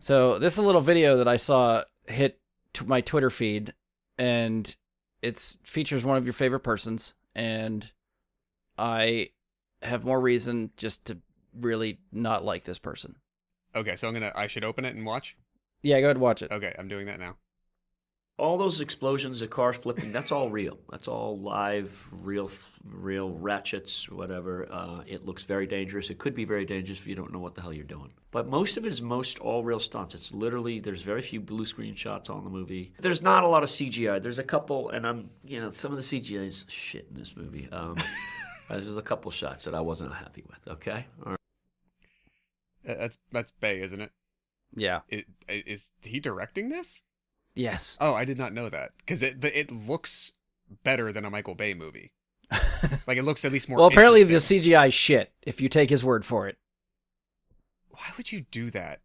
So this is a little video that I saw hit my Twitter feed, and it features one of your favorite persons, and I have more reason just to really not like this person. Okay, so I should open it and watch? Yeah, go ahead and watch it. Okay, I'm doing that now. All those explosions, the cars flipping, that's all real. That's all live, real ratchets, whatever. It looks very dangerous. It could be very dangerous if you don't know what the hell you're doing. But most of it is all real stunts. It's literally, there's very few blue screen shots on the movie. There's not a lot of CGI. There's a couple, and some of the CGI is shit in this movie. There's a couple shots that I wasn't happy with, okay? All right. That's Bay, isn't it? Yeah. Is he directing this? Yes. Oh, I did not know that because it looks better than a Michael Bay movie. Like it looks at least more. Well, apparently the interesting. CGI is shit. If you take his word for it. Why would you do that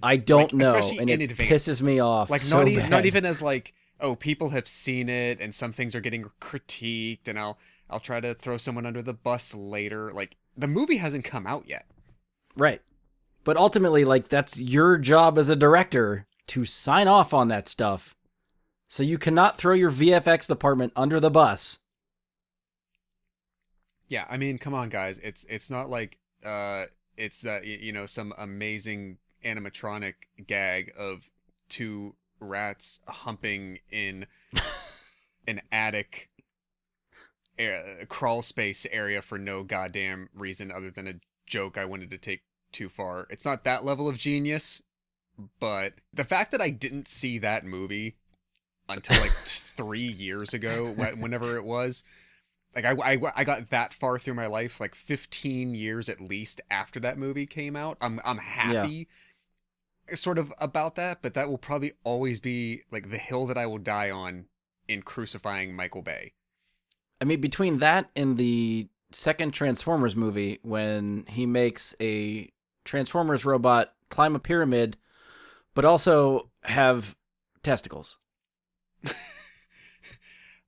I don't know, especially and in it advance? pisses me off. Like so not even as like, oh, people have seen it and some things are getting critiqued, and I'll try to throw someone under the bus later. Like the movie hasn't come out yet. Right. But ultimately, like, that's your job as a director to sign off on that stuff. So you cannot throw your VFX department under the bus. Yeah, I mean, come on, guys. It's not like it's that some amazing animatronic gag of two rats humping in an attic crawl space area for no goddamn reason other than a joke I wanted to take too far. It's not that level of genius, but the fact that I didn't see that movie until like 3 years ago, whenever it was, like I got that far through my life, like 15 years at least after that movie came out. I'm happy sort of about that, but that will probably always be like the hill that I will die on in crucifying Michael Bay. I mean, between that and the second Transformers movie, when he makes a Transformers robot climb a pyramid, but also have testicles.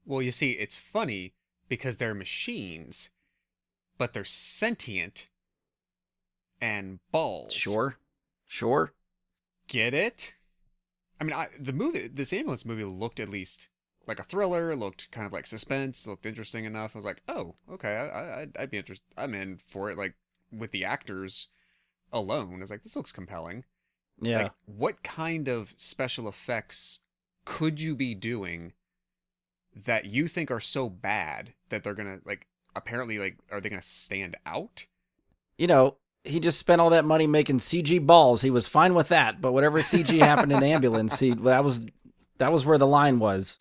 Well, you see, it's funny because they're machines, but they're sentient and balls. Sure. Get it? I mean, this ambulance movie looked at least like a thriller, looked kind of like suspense, looked interesting enough. I was like, oh, okay, I'd be interested. I'm in for it. Like with the actors alone, I was like, this looks compelling. Yeah. Like, what kind of special effects could you be doing that you think are so bad that they're gonna like? Apparently, like, are they gonna stand out? He just spent all that money making CG balls. He was fine with that, but whatever CG happened in Ambulance, that was where the line was.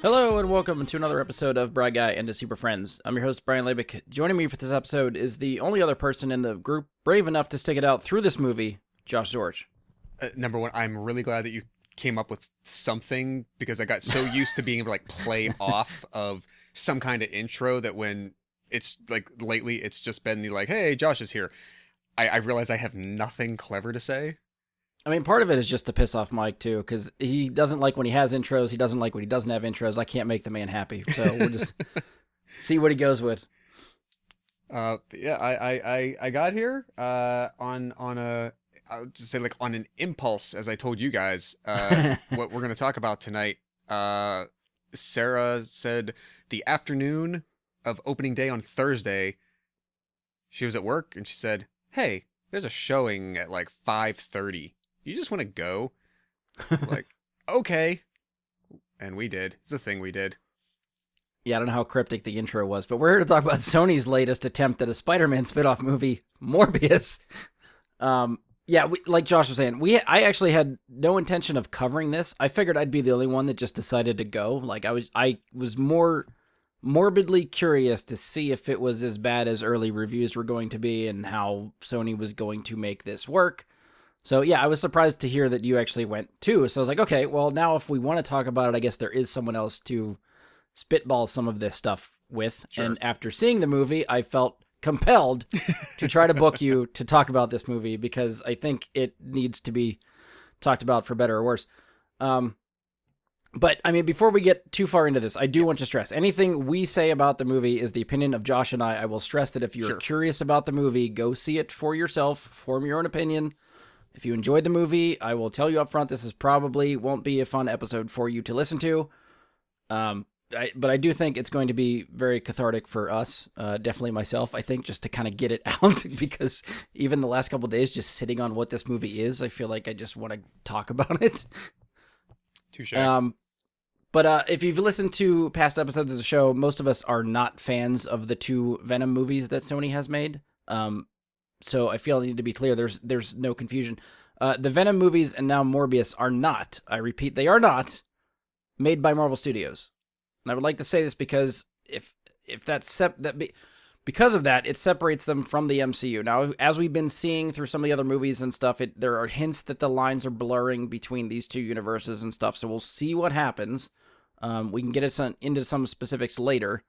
Hello and welcome to another episode of Bry Guy and the Super Friends. I'm your host, Brian Labick. Joining me for this episode is the only other person in the group brave enough to stick it out through this movie, Josh George. Number one, I'm really glad that you came up with something because I got so used to being able to like play off of some kind of intro that when it's like lately it's just been the like, hey, Josh is here. I realize I have nothing clever to say. I mean, part of it is just to piss off Mike, too, because he doesn't like when he has intros. He doesn't like when he doesn't have intros. I can't make the man happy, so we'll just see what he goes with. Yeah, I got here on a, I would just say like on an impulse, as I told you guys, what we're going to talk about tonight. Sarah said the afternoon of opening day on Thursday, she was at work and she said, hey, there's a showing at like 5:30. You just want to go? Like, okay. And we did. It's a thing we did. Yeah, I don't know how cryptic the intro was, but we're here to talk about Sony's latest attempt at a Spider-Man spin-off movie, Morbius. Like Josh was saying, I actually had no intention of covering this. I figured I'd be the only one that just decided to go. Like, I was more morbidly curious to see if it was as bad as early reviews were going to be and how Sony was going to make this work. So yeah, I was surprised to hear that you actually went too. So I was like, okay, well now if we want to talk about it, I guess there is someone else to spitball some of this stuff with. Sure. And after seeing the movie, I felt compelled to try to book you to talk about this movie because I think it needs to be talked about for better or worse. But I mean, before we get too far into this, I do want to stress anything we say about the movie is the opinion of Josh and I. I will stress that if you're curious about the movie, go see it for yourself, form your own opinion. If you enjoyed the movie, I will tell you up front, this is probably won't be a fun episode for you to listen to. But I do think it's going to be very cathartic for us, definitely myself, I think, just to kind of get it out, because even the last couple of days, just sitting on what this movie is, I feel like I just want to talk about it. Touche. But if you've listened to past episodes of the show, most of us are not fans of the two Venom movies that Sony has made. So I feel I need to be clear. There's no confusion. The Venom movies and now Morbius are not, I repeat, they are not made by Marvel Studios. And I would like to say this because because of that, it separates them from the MCU. Now, as we've been seeing through some of the other movies and stuff, there are hints that the lines are blurring between these two universes and stuff. So we'll see what happens. We can get into some specifics later.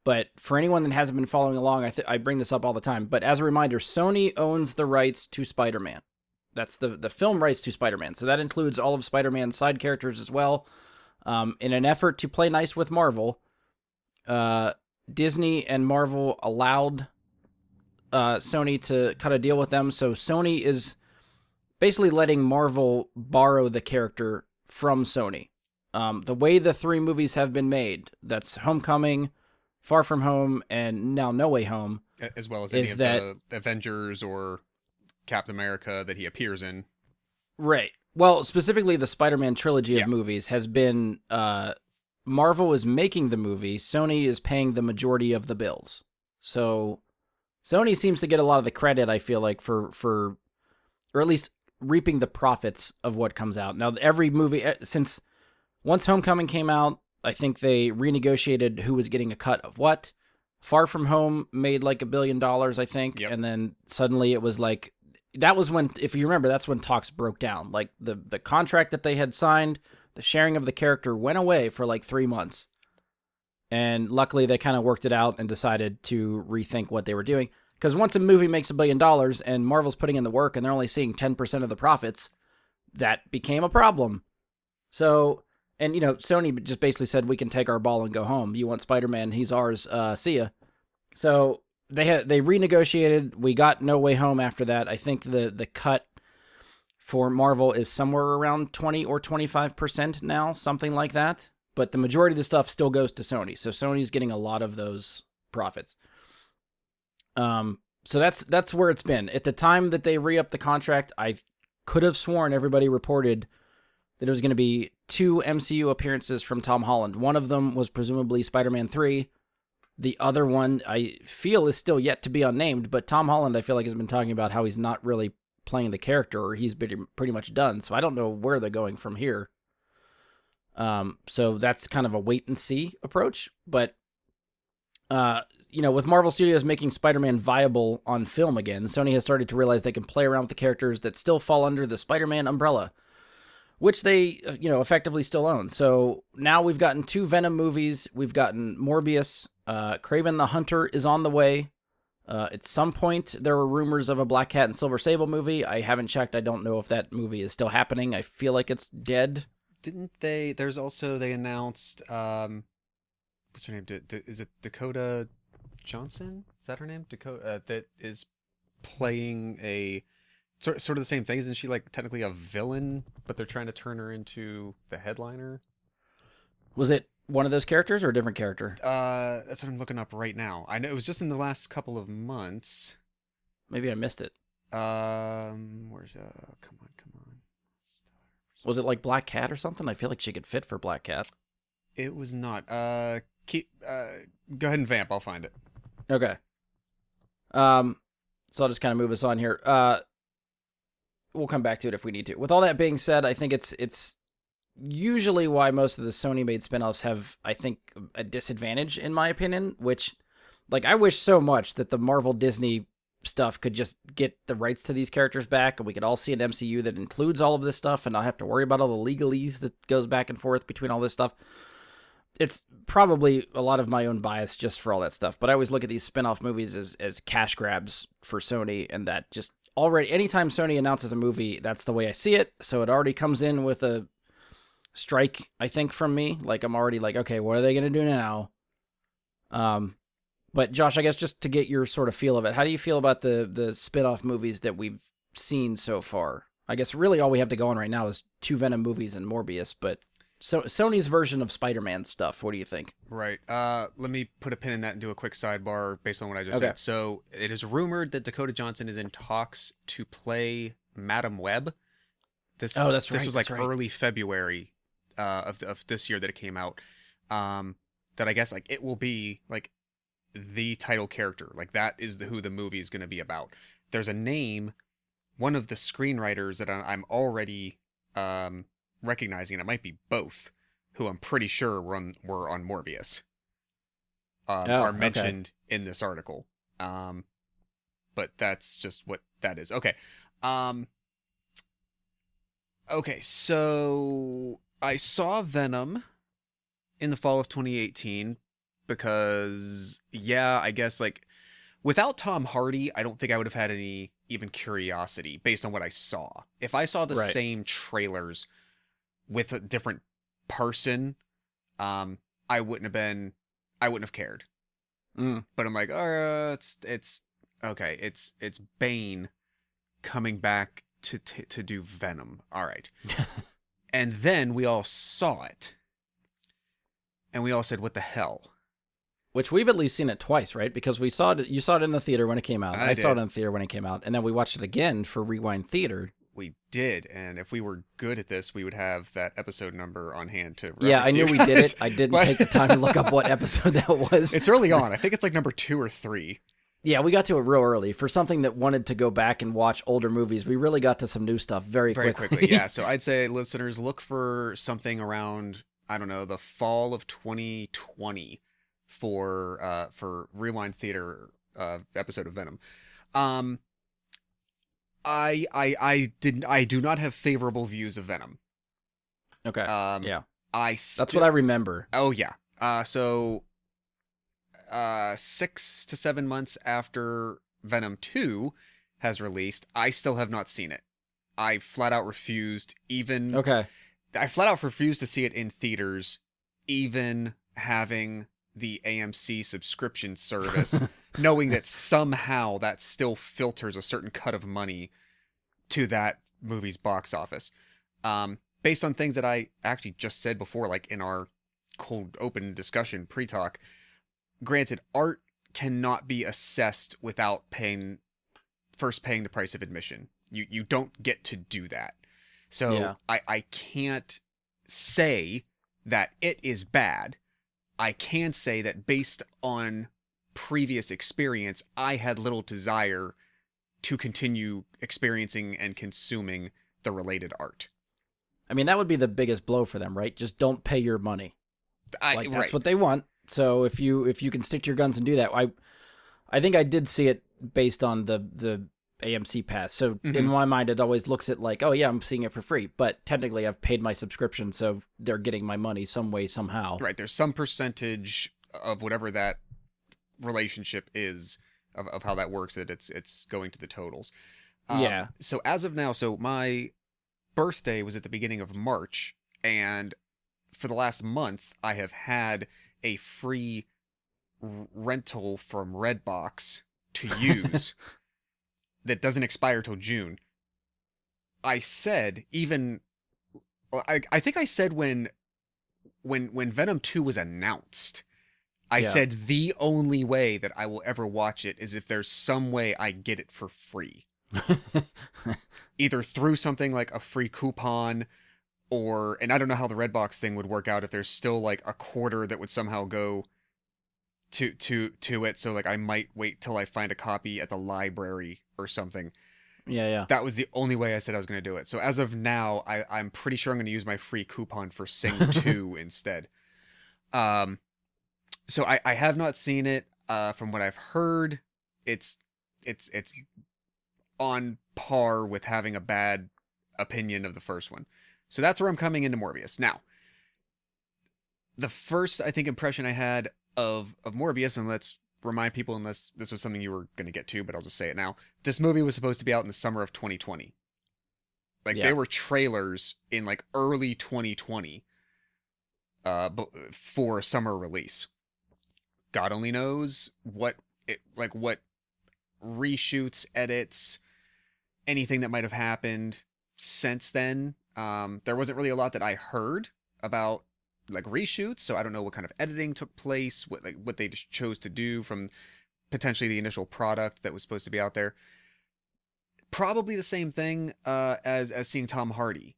But for anyone that hasn't been following along, I bring this up all the time. But as a reminder, Sony owns the rights to Spider-Man. That's the film rights to Spider-Man. So that includes all of Spider-Man's side characters as well. In an effort to play nice with Marvel, Disney and Marvel allowed Sony to cut a deal with them. So Sony is basically letting Marvel borrow the character from Sony. The way the three movies have been made, that's Homecoming, Far From Home, and now No Way Home. As well as any of the Avengers or Captain America that he appears in. Right. Well, specifically the Spider-Man trilogy of movies has been... Marvel is making the movie. Sony is paying the majority of the bills. So Sony seems to get a lot of the credit, I feel like, for or at least reaping the profits of what comes out. Now, every movie, since once Homecoming came out, I think they renegotiated who was getting a cut of what. Far From Home made like $1 billion, I think. Yep. And then suddenly it was like, that was when, if you remember, that's when talks broke down. Like the contract that they had signed, the sharing of the character went away for like 3 months. And luckily they kind of worked it out and decided to rethink what they were doing. Because once a movie makes $1 billion and Marvel's putting in the work and they're only seeing 10% of the profits, that became a problem. So, and you know, Sony just basically said, we can take our ball and go home. You want Spider-Man, he's ours, see ya. So they renegotiated. We got No Way Home after that. I think the cut for Marvel is somewhere around 20 or 25% now, something like that. But the majority of the stuff still goes to Sony. So Sony's getting a lot of those profits. So that's where it's been. At the time that they re-upped the contract, I could have sworn everybody reported that it was going to be 2 MCU appearances from Tom Holland. One of them was presumably Spider-Man 3. The other one, I feel, is still yet to be unnamed, but Tom Holland, I feel like, has been talking about how he's not really playing the character, or he's pretty much done, so I don't know where they're going from here. So that's kind of a wait-and-see approach, but, you know, with Marvel Studios making Spider-Man viable on film again, Sony has started to realize they can play around with the characters that still fall under the Spider-Man umbrella, which they, you know, effectively still own. So now we've gotten 2 Venom movies, we've gotten Morbius, Kraven the Hunter is on the way. At some point, there were rumors of a Black Cat and Silver Sable movie. I haven't checked. I don't know if that movie is still happening. I feel like it's dead. Didn't they? There's also, they announced, what's her name? Is it Dakota Johnson? Is that her name? Dakota, that is playing a sort of the same thing. Isn't she like technically a villain, but they're trying to turn her into the headliner? Was it one of those characters or a different character? That's what I'm looking up right now. I know it was just in the last couple of months. Maybe I missed it. Where's come on. Was it like Black Cat or something? I feel like she could fit for Black Cat. It was not. Go ahead and vamp. I'll find it. Okay. So I'll just kind of move us on here. We'll come back to it if we need to. With all that being said, I think it's usually why most of the Sony-made spinoffs have, I think, a disadvantage, in my opinion, which, like, I wish so much that the Marvel-Disney stuff could just get the rights to these characters back, and we could all see an MCU that includes all of this stuff and not have to worry about all the legalese that goes back and forth between all this stuff. It's probably a lot of my own bias just for all that stuff, but I always look at these spin-off movies as cash grabs for Sony, and that just already, anytime Sony announces a movie, that's the way I see it. So it already comes in with a strike, I think, from me. Like, I'm already like, okay, what are they going to do now? But Josh, I guess just to get your sort of feel of it, how do you feel about the spin-off movies that we've seen so far? I guess really all we have to go on right now is 2 Venom movies and Morbius, but so Sony's version of Spider-Man stuff, what do you think? Right. Let me put a pin in that and do a quick sidebar based on what I just said. So it is rumored that Dakota Johnson is in talks to play Madam Web. That's right. This was like early February of this year that it came out. That I guess like it will be like the title character. Like that is who the movie is going to be about. There's a name, one of the screenwriters that I'm already recognizing, and it might be both, who I'm pretty sure were on Morbius. Are mentioned in this article. But that's just what that is. Okay. Okay, so I saw Venom in the fall of 2018 because, yeah, I guess, like, without Tom Hardy, I don't think I would have had any even curiosity based on what I saw. If I saw the same trailers with a different person, I wouldn't have cared. But I'm like, it's okay. It's Bane coming back to do Venom. All right. And then we all saw it. And we all said, what the hell? Which we've at least seen it twice, right? Because we saw it. You saw it in the theater when it came out. I saw it in the theater when it came out, and then we watched it again for Rewind Theater. We did, and if we were good at this, we would have that episode number on hand to. Yeah, I knew we did it. I didn't take the time to look up what episode that was. It's early on. I think it's like number 2 or 3. Yeah, we got to it real early. For something that wanted to go back and watch older movies, we really got to some new stuff very quickly. Yeah, so I'd say, listeners, look for something around, I don't know, the fall of 2020 for Rewind Theater episode of Venom. I do not have favorable views of Venom. Okay. Yeah. That's what I remember. Oh yeah. So 6 to 7 months after Venom 2 has released, I still have not seen it. I flat out refused even. Okay. I flat out refused to see it in theaters, even having the AMC subscription service, knowing that somehow that still filters a certain cut of money to that movie's box office. Based on things that I actually just said before, like in our cold open discussion pre-talk, granted, art cannot be assessed without paying the price of admission. You don't get to do that. So yeah. I can't say that it is bad. I can say that based on previous experience, I had little desire to continue experiencing and consuming the related art. I mean, that would be the biggest blow for them, right? Just don't pay your money. That's what they want. So if you can stick to your guns and do that, I think I did see it based on the AMC pass. So in my mind, it always looks at like, oh yeah, I'm seeing it for free, but technically I've paid my subscription, so they're getting my money some way, somehow. Right. There's some percentage of whatever that relationship is of how that works, that it's going to the totals. Yeah. So as of now, so my birthday was at the beginning of March, and for the last month, I have had a free rental from Redbox to use that doesn't expire till June. I said, I think I said when Venom 2 was announced, I said the only way that I will ever watch it is if there's some way I get it for free. Either through something like a free coupon, and I don't know how the Redbox thing would work out, if there's still like a quarter that would somehow go to it, so like I might wait till I find a copy at the library or something. Yeah. That was the only way I said I was going to do it. So as of now, I'm pretty sure I'm going to use my free coupon for Sing 2 instead. So I have not seen it. From what I've heard, it's it's on par with having a bad opinion of the first one. So that's where I'm coming into Morbius. Now, the first, I think, impression I had of Morbius, and let's remind people, unless this was something you were going to get to, but I'll just say it now. This movie was supposed to be out in the summer of 2020. Like, there were trailers in, like, early 2020 for a summer release. God only knows what reshoots, edits, anything that might have happened since then. There wasn't really a lot that I heard about like reshoots, so I don't know what kind of editing took place, what they just chose to do from potentially the initial product that was supposed to be out there. Probably the same thing as seeing Tom Hardy,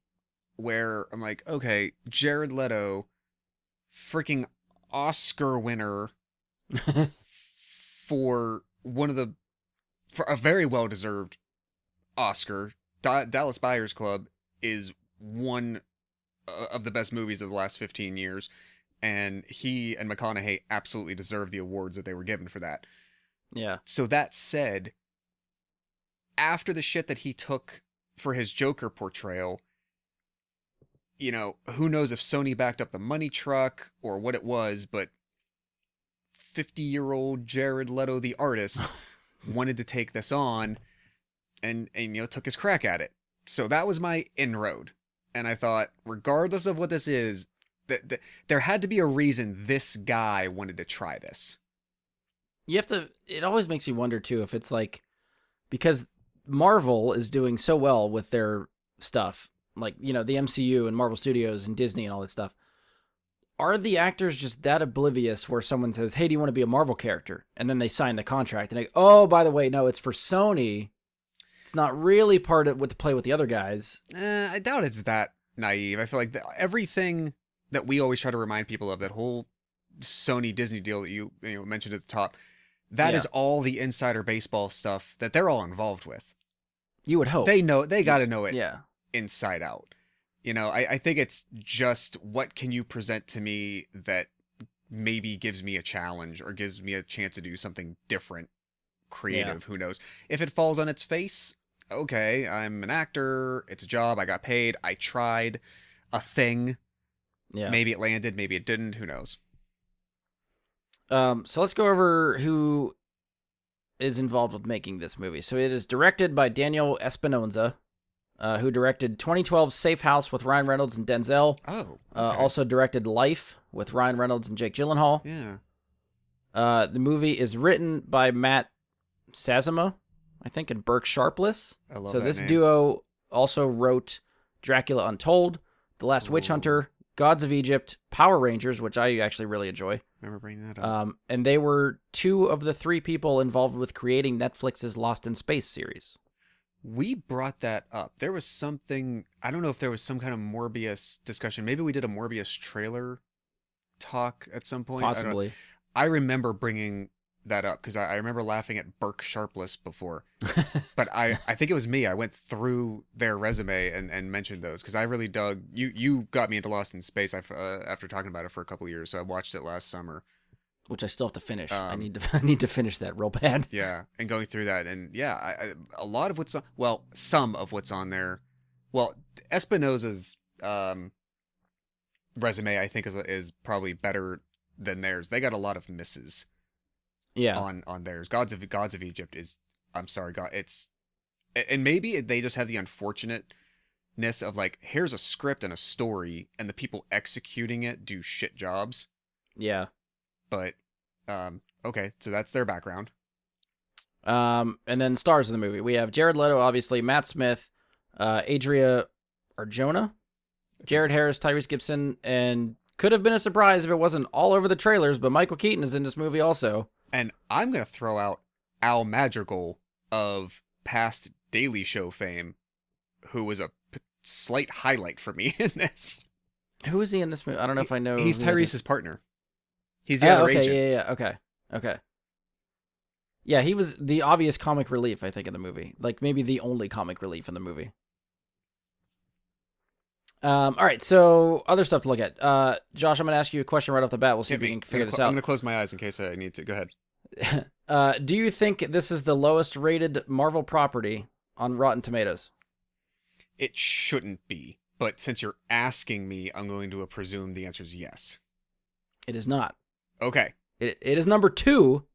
where I'm like, okay, Jared Leto, freaking Oscar winner for a very well deserved Oscar. Dallas Buyers Club is one of the best movies of the last 15 years, and he and McConaughey absolutely deserve the awards that they were given for that. Yeah. So that said, after the shit that he took for his Joker portrayal, you know, who knows if Sony backed up the money truck or what it was, but 50-year-old Jared Leto, the artist, wanted to take this on and you know, took his crack at it. So that was my inroad. And I thought, regardless of what this is, that there had to be a reason this guy wanted to try this. You have to, it always makes you wonder too, if it's like, because Marvel is doing so well with their stuff, like, you know, the MCU and Marvel Studios and Disney and all that stuff. Are the actors just that oblivious where someone says, hey, do you want to be a Marvel character? And then they sign the contract and they go, oh, by the way, no, it's for Sony. It's not really part of what to play with the other guys. I doubt it's that naive. I feel like everything that we always try to remind people of, that whole Sony Disney deal that you mentioned at the top, that is all the insider baseball stuff that they're all involved with. You would hope. They got to know it Yeah. inside out. You know, I think it's just, what can you present to me that maybe gives me a challenge or gives me a chance to do something different, creative, who knows. If it falls on its face, okay, I'm an actor, it's a job, I got paid, I tried a thing. Yeah. Maybe it landed, maybe it didn't, who knows. So let's go over who is involved with making this movie. So it is directed by Daniel Espinosa, who directed 2012's Safe House with Ryan Reynolds and Denzel. Oh, okay. Also directed Life with Ryan Reynolds and Jake Gyllenhaal. Yeah. The movie is written by Matt Sazama, I think, and Burke Sharpless. I love so that this name. duo also wrote Dracula Untold, The Last Witch Hunter, Gods of Egypt, Power Rangers, which I actually really enjoy. Remember bringing that up. And they were two of the three people involved with creating Netflix's Lost in Space series. We brought that up. There was something, I don't know if there was some kind of Morbius discussion. Maybe we did a Morbius trailer talk at some point. Possibly. I remember bringing that up because I remember laughing at Burke Sharpless before. But I think it was me. I went through their resume and mentioned those because I really dug. You got me into Lost in Space after talking about it for a couple of years. So I watched it last summer. Which I still have to finish. I need to finish that real bad. Yeah, and going through that, and yeah, a lot of what's on, well, some of what's on there. Well, Espinosa's resume, I think, is probably better than theirs. They got a lot of misses. Yeah. On theirs. Gods of Egypt is, I'm sorry, God, it's, and maybe they just have the unfortunateness of like, here's a script and a story, and the people executing it do shit jobs. Yeah. But, okay, so that's their background. And then stars of the movie. We have Jared Leto, obviously, Matt Smith, Adria Arjona, Jared Harris, Tyrese Gibson, and could have been a surprise if it wasn't all over the trailers, but Michael Keaton is in this movie also. And I'm going to throw out Al Madrigal of past Daily Show fame, who was a slight highlight for me in this. Who is he in this movie? I don't know if I know. He's who that is. Tyrese's partner. He's the other agent. Yeah. Okay. Yeah, he was the obvious comic relief, I think, in the movie. Like, maybe the only comic relief in the movie. All right, so other stuff to look at. Josh, I'm going to ask you a question right off the bat. We'll see if we can figure this out. I'm going to close my eyes in case I need to. Go ahead. Do you think this is the lowest rated Marvel property on Rotten Tomatoes? It shouldn't be, but since you're asking me, I'm going to presume the answer is yes. It is not. Okay. It is number 2.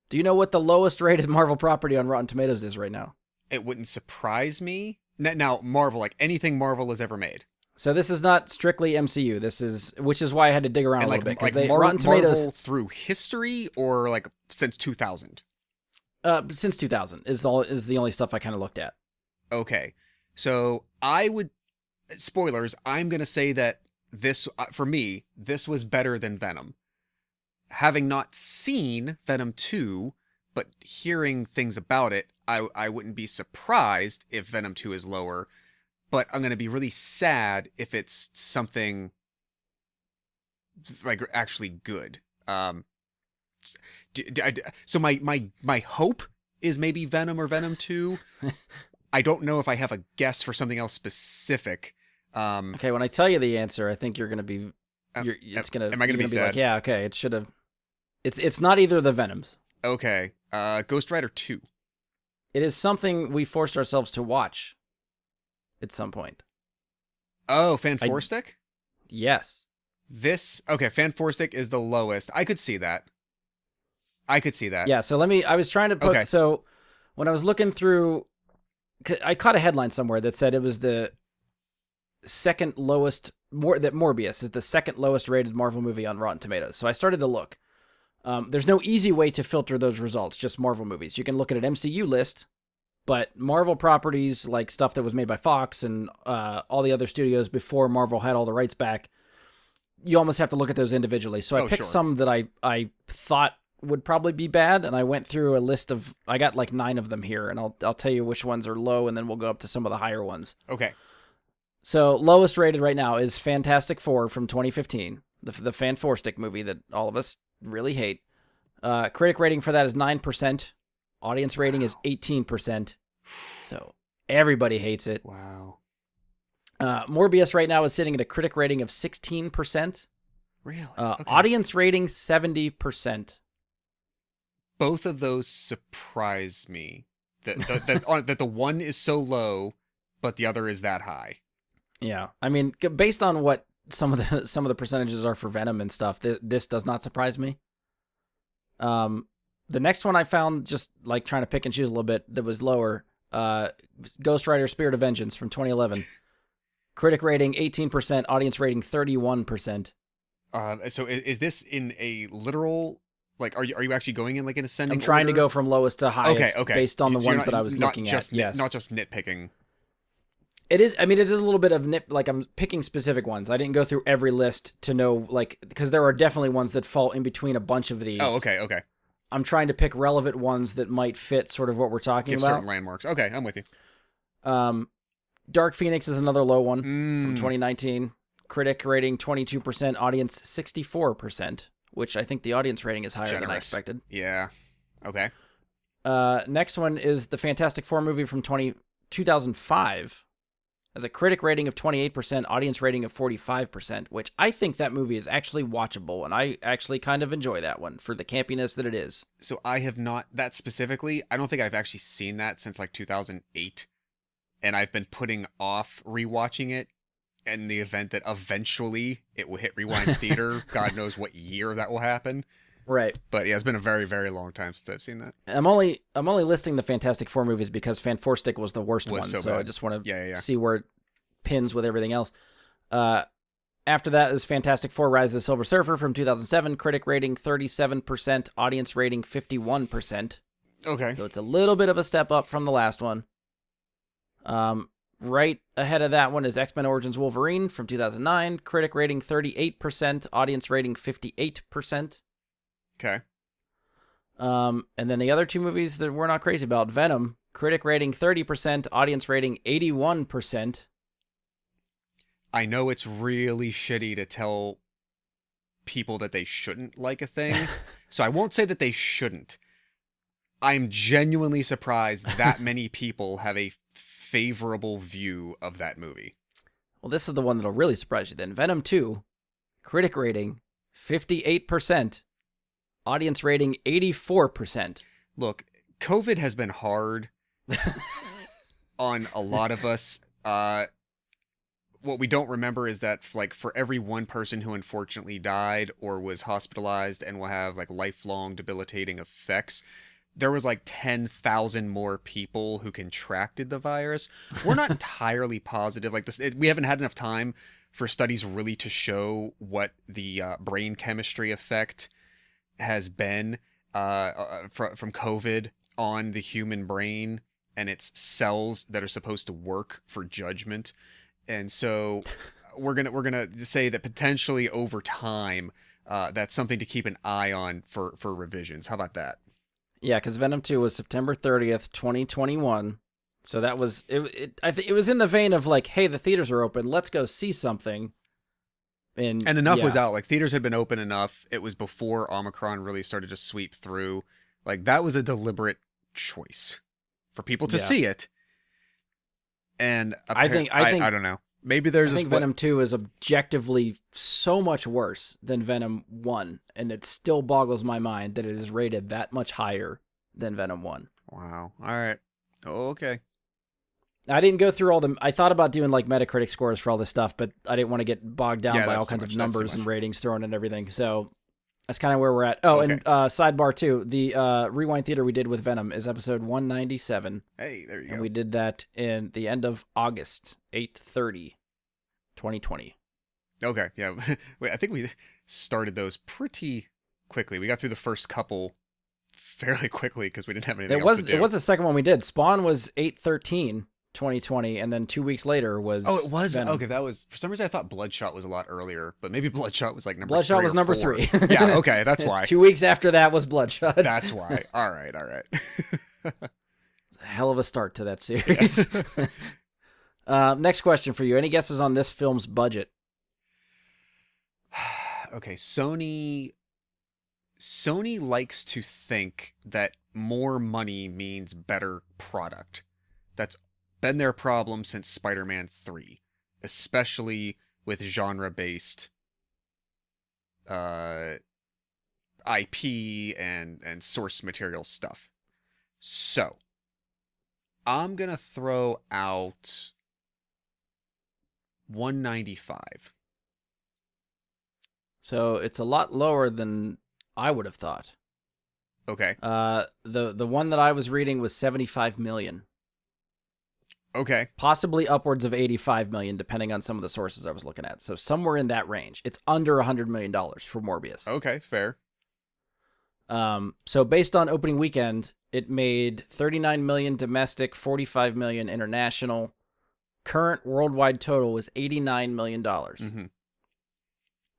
Do you know what the lowest rated Marvel property on Rotten Tomatoes is right now? It wouldn't surprise me. Now, Marvel, like anything Marvel has ever made. So this is not strictly MCU. Which is why I had to dig around And a little bit. Because Rotten Tomatoes Marvel through history or like since 2000? Since 2000 is the only stuff I kind of looked at. Okay. So I would, spoilers, I'm going to say that this, for me, this was better than Venom. Having not seen Venom 2, but hearing things about it, I wouldn't be surprised if Venom 2 is lower, but I'm going to be really sad if it's something like actually good. So my hope is maybe Venom or Venom 2. I don't know if I have a guess for something else specific. Okay, when I tell you the answer, I think you're going to be... Am I going to be sad? Like, yeah, okay, it should have... It's not either of the Venoms. Okay. Ghost Rider 2. It is something we forced ourselves to watch at some point. Oh, Fan 4 Stick? Yes. Fan 4 Stick is the lowest. I could see that. Yeah, so I was trying to put... Okay. So when I was looking through... I caught a headline somewhere that said it was the second lowest... that Morbius is the second lowest rated Marvel movie on Rotten Tomatoes. So I started to look. There's no easy way to filter those results, just Marvel movies. You can look at an MCU list, but Marvel properties, like stuff that was made by Fox and all the other studios before Marvel had all the rights back, you almost have to look at those individually. So I picked some that I thought would probably be bad, and I went through a list of... I got like 9 of them here, and I'll tell you which ones are low, and then we'll go up to some of the higher ones. Okay. So lowest rated right now is Fantastic Four from 2015, the Fan 4 Stick movie that all of us really hate. Critic rating for that is 9%. Audience rating is 18%. So everybody hates it. Wow. Morbius right now is sitting at a critic rating of 16%. Really? Okay. Audience rating 70%. Both of those surprise me. That the one is so low, but the other is that high. Yeah, I mean, based on what some of the percentages are for Venom and stuff, this does not surprise me. The next one I found, just like trying to pick and choose a little bit, that was lower. Ghost Rider: Spirit of Vengeance from 2011. Critic rating 18%, audience rating 31%. So is this in a literal? Like, are you actually going in like an ascending? I'm trying order? to go from lowest to highest, okay. based on the So ones that I was looking at. Yes, not just nitpicking. It is. I mean, it is a little bit of like I'm picking specific ones. I didn't go through every list to know, like, because there are definitely ones that fall in between a bunch of these. Oh, okay. I'm trying to pick relevant ones that might fit sort of what we're talking Give about. certain landmarks. Okay, I'm with you. Dark Phoenix is another low one from Mm. 2019. Critic rating 22%, audience 64%, which I think the audience rating is higher than I Generous. expected. Yeah. Okay. Next one is the Fantastic Four movie from 2005. Has a critic rating of 28%, audience rating of 45%, which I think that movie is actually watchable, and I actually kind of enjoy that one for the campiness that it is. So I have not, that specifically, I don't think I've actually seen that since like 2008. And I've been putting off rewatching it in the event that eventually it will hit Rewind Theater. God knows what year that will happen. Right. But yeah, it's been a very, very long time since I've seen that. I'm only listing the Fantastic Four movies because Fan 4 Stick was the worst Was one, so so I bad. just want to Yeah. see where it pins with everything else. After that is Fantastic Four: Rise of the Silver Surfer from 2007. Critic rating 37%, audience rating 51%. Okay. So it's a little bit of a step up from the last one. Right ahead of that one is X-Men Origins Wolverine from 2009. Critic rating 38%, audience rating 58%. Okay. And then the other two movies that we're not crazy about, Venom, critic rating 30%, audience rating 81%. I know it's really shitty to tell people that they shouldn't like a thing, so I won't say that they shouldn't. I'm genuinely surprised that many people have a favorable view of that movie. Well, this is the one that'll really surprise you then. Venom 2, critic rating 58%, Audience rating 84%. Look, COVID has been hard on a lot of us. What we don't remember is that like for every one person who unfortunately died or was hospitalized and will have like lifelong debilitating effects, there was like 10,000 more people who contracted the virus. We're not entirely positive. Like this, we haven't had enough time for studies really to show what the brain chemistry effect has been from COVID on the human brain and its cells that are supposed to work for judgment. And so we're gonna say that potentially over time, that's something to keep an eye on for revisions. How about that? Yeah, because Venom 2 was September 30th, 2021. So that was it. I think it was in the vein of like, hey, the theaters are open. Let's go see something. And enough was out. Like theaters had been open enough. It was before Omicron really started to sweep through. Like that was a deliberate choice for people to see it. And I don't know. Maybe there's. I think Venom 2 is objectively so much worse than Venom 1, and it still boggles my mind that it is rated that much higher than Venom 1. Wow. All right. Oh, okay. I didn't go through all the. I thought about doing like Metacritic scores for all this stuff, but I didn't want to get bogged down by all kinds of numbers and ratings thrown and everything. So that's kind of where we're at. Oh, okay. And sidebar too, the Rewind Theater we did with Venom is episode 197. Hey, there you go. And we did that in the end of August, 8/30, 2020. Okay, yeah. Wait, I think we started those pretty quickly. We got through the first couple fairly quickly because we didn't have anything else to do. It was the second one we did. Spawn was 8/13, 2020, and then 2 weeks later was. Oh, it was Venom. Okay. That was for some reason I thought Bloodshot was a lot earlier, but maybe Bloodshot was like number. Bloodshot 3 was or number 4. 3. Yeah. Okay, that's why. 2 weeks after that was Bloodshot. That's why. All right. It's a hell of a start to that series. Next question for you: any guesses on this film's budget? Okay, Sony likes to think that more money means better product. That's been their problem since Spider-Man 3, especially with genre-based IP and source material stuff. So, I'm going to throw out 195. So it's a lot lower than I would have thought. Okay. The one that I was reading was 75 million. Okay. Possibly upwards of 85 million, depending on some of the sources I was looking at. So somewhere in that range. It's under $100 million for Morbius. Okay, fair. So based on opening weekend, it made 39 million domestic, 45 million international. Current worldwide total was $89 million. Mm-hmm.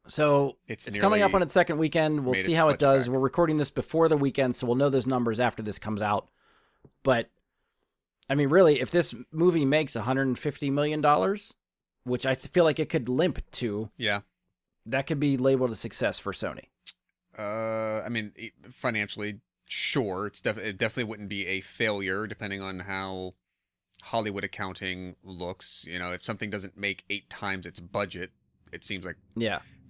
So it's coming up on its second weekend. We'll see how it does. Back. We're recording this before the weekend, so we'll know those numbers after this comes out. But, I mean, really, if this movie makes $150 million, which I feel like it could limp to, that could be labeled a success for Sony. I mean, financially, sure. It definitely wouldn't be a failure, depending on how Hollywood accounting looks. You know, if something doesn't make 8 times its budget, it seems like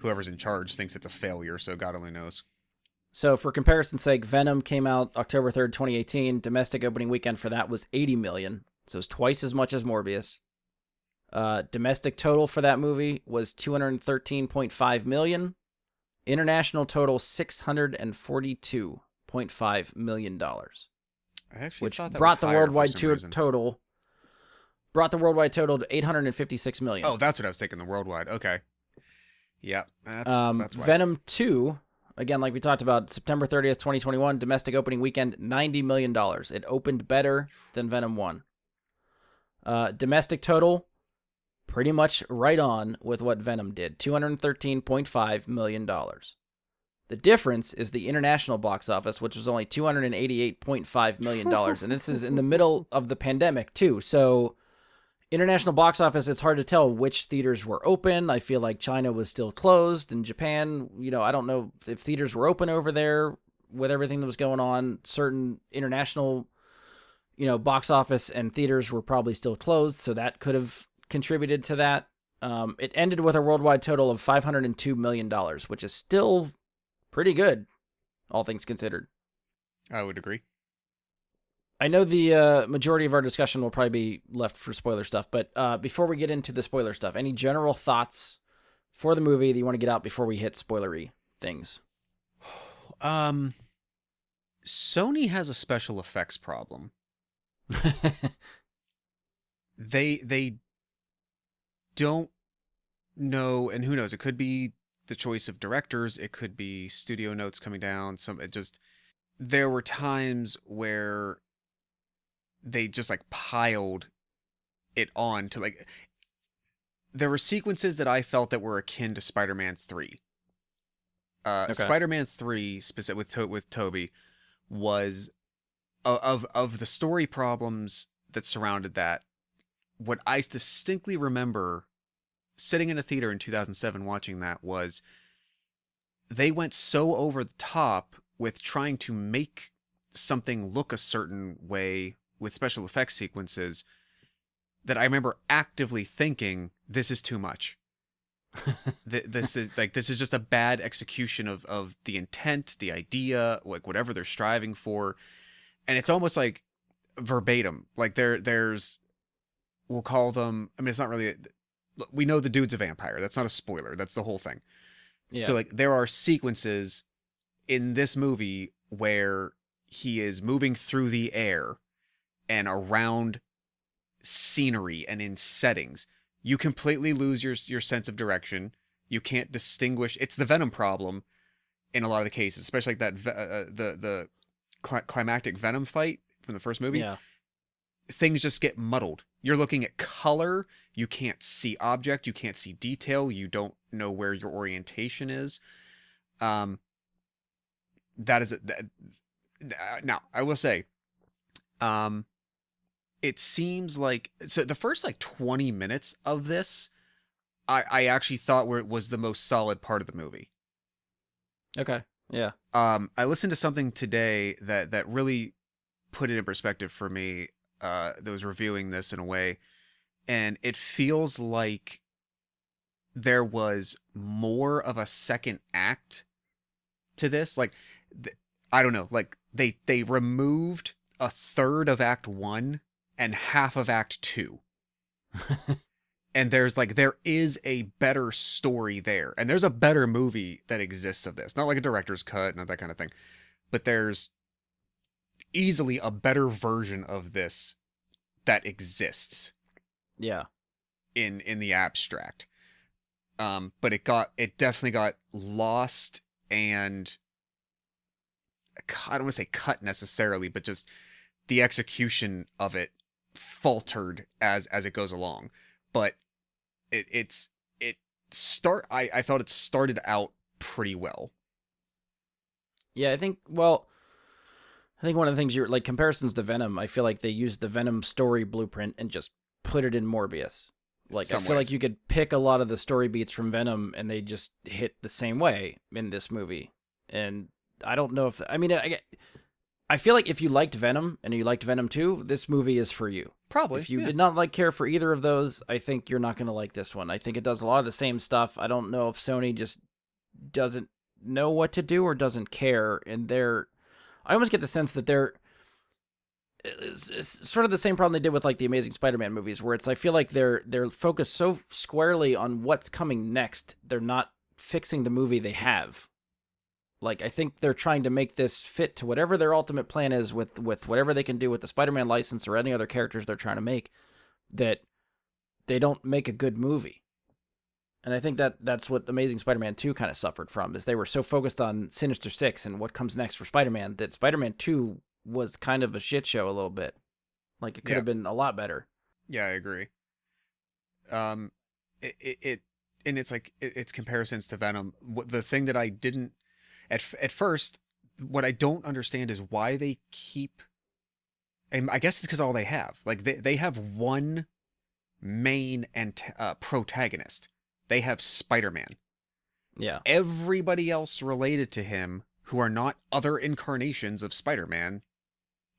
whoever's in charge thinks it's a failure, so God only knows. So for comparison's sake, Venom came out October 3rd, 2018. Domestic opening weekend for that was 80 million. So it's twice as much as Morbius. Domestic total for that movie was 213.5 million. International total $642.5 million. I actually which thought that brought was the higher worldwide for some reason. total brought the worldwide total to 856 million. Oh, that's what I was thinking, the worldwide. Okay. Yeah, that's why. Venom 2, again, like we talked about, September 30th, 2021, domestic opening weekend, $90 million. It opened better than Venom 1. Domestic total, pretty much right on with what Venom did, $213.5 million. The difference is the international box office, which was only $288.5 million. And this is in the middle of the pandemic, too. So international box office, it's hard to tell which theaters were open. I feel like China was still closed. In Japan, I don't know if theaters were open over there with everything that was going on. Certain international, box office and theaters were probably still closed, so that could have contributed to that. It ended with a worldwide total of $502 million, which is still pretty good. all things considered. I would agree. I know the majority of our discussion will probably be left for spoiler stuff, but before we get into the spoiler stuff, any general thoughts for the movie that you want to get out before we hit spoilery things? Sony has a special effects problem. They don't know, and who knows, it could be the choice of directors, it could be studio notes coming down, there were times where they just like piled it on to like, there were sequences that I felt that were akin to Spider-Man 3. Okay. Spider-Man 3 specific with Toby was of the story problems that surrounded that. What I distinctly remember sitting in a theater in 2007 watching that was they went so over the top with trying to make something look a certain way with special effects sequences that I remember actively thinking, this is too much. This is just a bad execution of the intent, the idea, like whatever they're striving for. And it's almost like verbatim. Like there's, we'll call them, I mean, it's not really, we know the dude's a vampire. That's not a spoiler. That's the whole thing. Yeah. So like there are sequences in this movie where he is moving through the air and around scenery and in settings. You completely lose your sense of direction. You can't distinguish. It's the Venom problem in a lot of the cases, especially like that the climactic Venom fight from the first movie. Yeah. Things just get muddled. You're looking at color. You can't see object. You can't see detail. You don't know where your orientation is. That is now I will say, it seems like, so the first like 20 minutes of this, I actually thought was the most solid part of the movie. Okay. Yeah. I listened to something today that really put it in perspective for me, that was reviewing this in a way, and it feels like there was more of a second act to this. Like, I don't know, like they removed a third of Act 1 and half of Act 2. And there is a better story there. And there's a better movie that exists of this. Not like a director's cut, not that kind of thing. But there's easily a better version of this that exists. Yeah. In the abstract. But it definitely got lost, and I don't want to say cut necessarily, but just the execution of it faltered as it goes along. But I felt it started out pretty well. Yeah, I think one of the things you're like, comparisons to Venom, I feel like they used the Venom story blueprint and just put it in Morbius. Like, I feel like you could pick a lot of the story beats from Venom and they just hit the same way in this movie. And I don't know if, I feel like if you liked Venom and you liked Venom 2, this movie is for you. Probably. If you did not care for either of those, I think you're not going to like this one. I think it does a lot of the same stuff. I don't know if Sony just doesn't know what to do or doesn't care. And I almost get the sense that it's sort of the same problem they did with like the Amazing Spider-Man movies, where I feel like they're focused so squarely on what's coming next, they're not fixing the movie they have. Like, I think they're trying to make this fit to whatever their ultimate plan is with whatever they can do with the Spider-Man license or any other characters they're trying to make, that they don't make a good movie. And I think that's what Amazing Spider-Man 2 kind of suffered from, is they were so focused on Sinister Six and what comes next for Spider-Man that Spider-Man 2 was kind of a shit show a little bit. Like, it could have been a lot better. Yeah, I agree. It's comparisons to Venom. The thing that I didn't, at first, what I don't understand is why they keep, and I guess it's because all they have. Like, they have one main protagonist. They have Spider-Man. Yeah. Everybody else related to him who are not other incarnations of Spider-Man,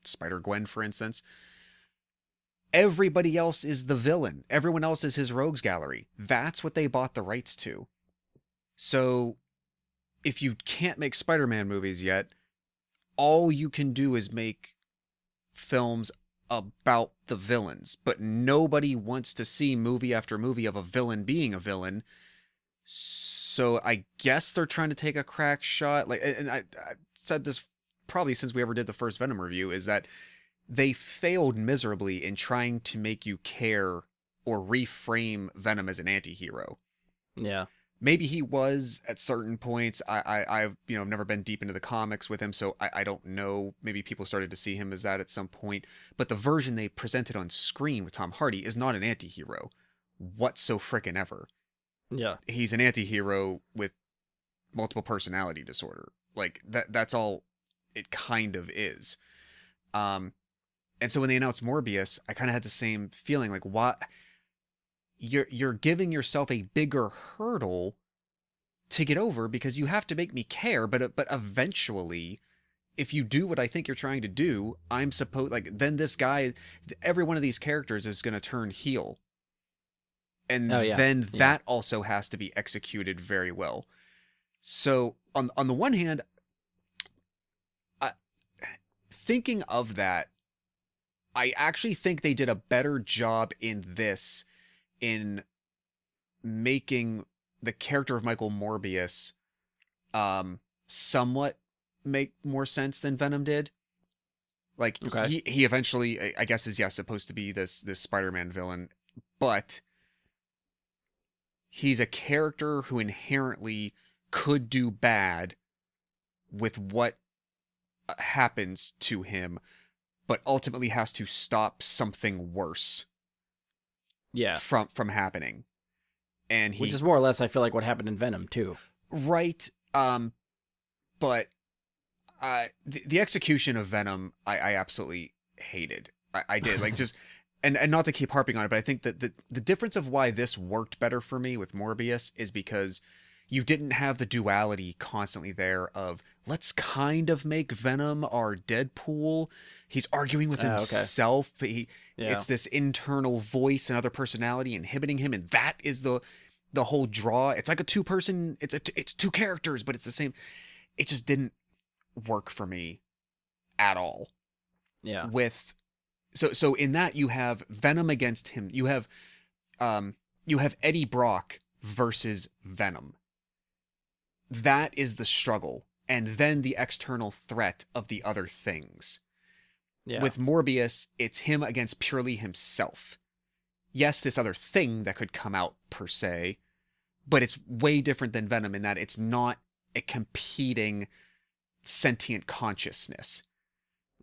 Spider-Gwen, for instance, everybody else is the villain. Everyone else is his rogues gallery. That's what they bought the rights to. So if you can't make Spider-Man movies yet, all you can do is make films about the villains, but nobody wants to see movie after movie of a villain being a villain. So I guess they're trying to take a crack shot. Like, and I said this probably since we ever did the first Venom review, is that they failed miserably in trying to make you care or reframe Venom as an anti-hero. Yeah. Maybe he was at certain points. I've never been deep into the comics with him, so I don't know. Maybe people started to see him as that at some point. But the version they presented on screen with Tom Hardy is not an anti-hero whatsoever. Yeah. He's an anti-hero with multiple personality disorder. Like that's all it kind of is. And so when they announced Morbius, I kind of had the same feeling, like, what? You're giving yourself a bigger hurdle to get over because you have to make me care, but eventually, if you do what I think you're trying to do, I'm supposed, like, then this guy, every one of these characters is going to turn heel. And then that also has to be executed very well. So on the one hand, thinking of that, I actually think they did a better job in this, in making the character of Michael Morbius somewhat make more sense than Venom did. Like, he eventually, I guess, is supposed to be this Spider-Man villain, but he's a character who inherently could do bad with what happens to him, but ultimately has to stop something worse from happening. And which is more or less, I feel like, what happened in Venom too. Right. But the execution of Venom, I absolutely hated. I did. Like, just and not to keep harping on it, but I think that the difference of why this worked better for me with Morbius is because you didn't have the duality constantly there of, let's kind of make Venom our Deadpool. He's arguing with himself. It's this internal voice and other personality inhibiting him, and that is the whole draw. It's like a two-person, it's two characters, but it's the same. It just didn't work for me at all. Yeah. So in that, you have Venom against him. You have Eddie Brock versus Venom. That is the struggle, and then the external threat of the other things. Yeah. With Morbius, it's him against purely himself. Yes, this other thing that could come out per se, but it's way different than Venom in that it's not a competing sentient consciousness.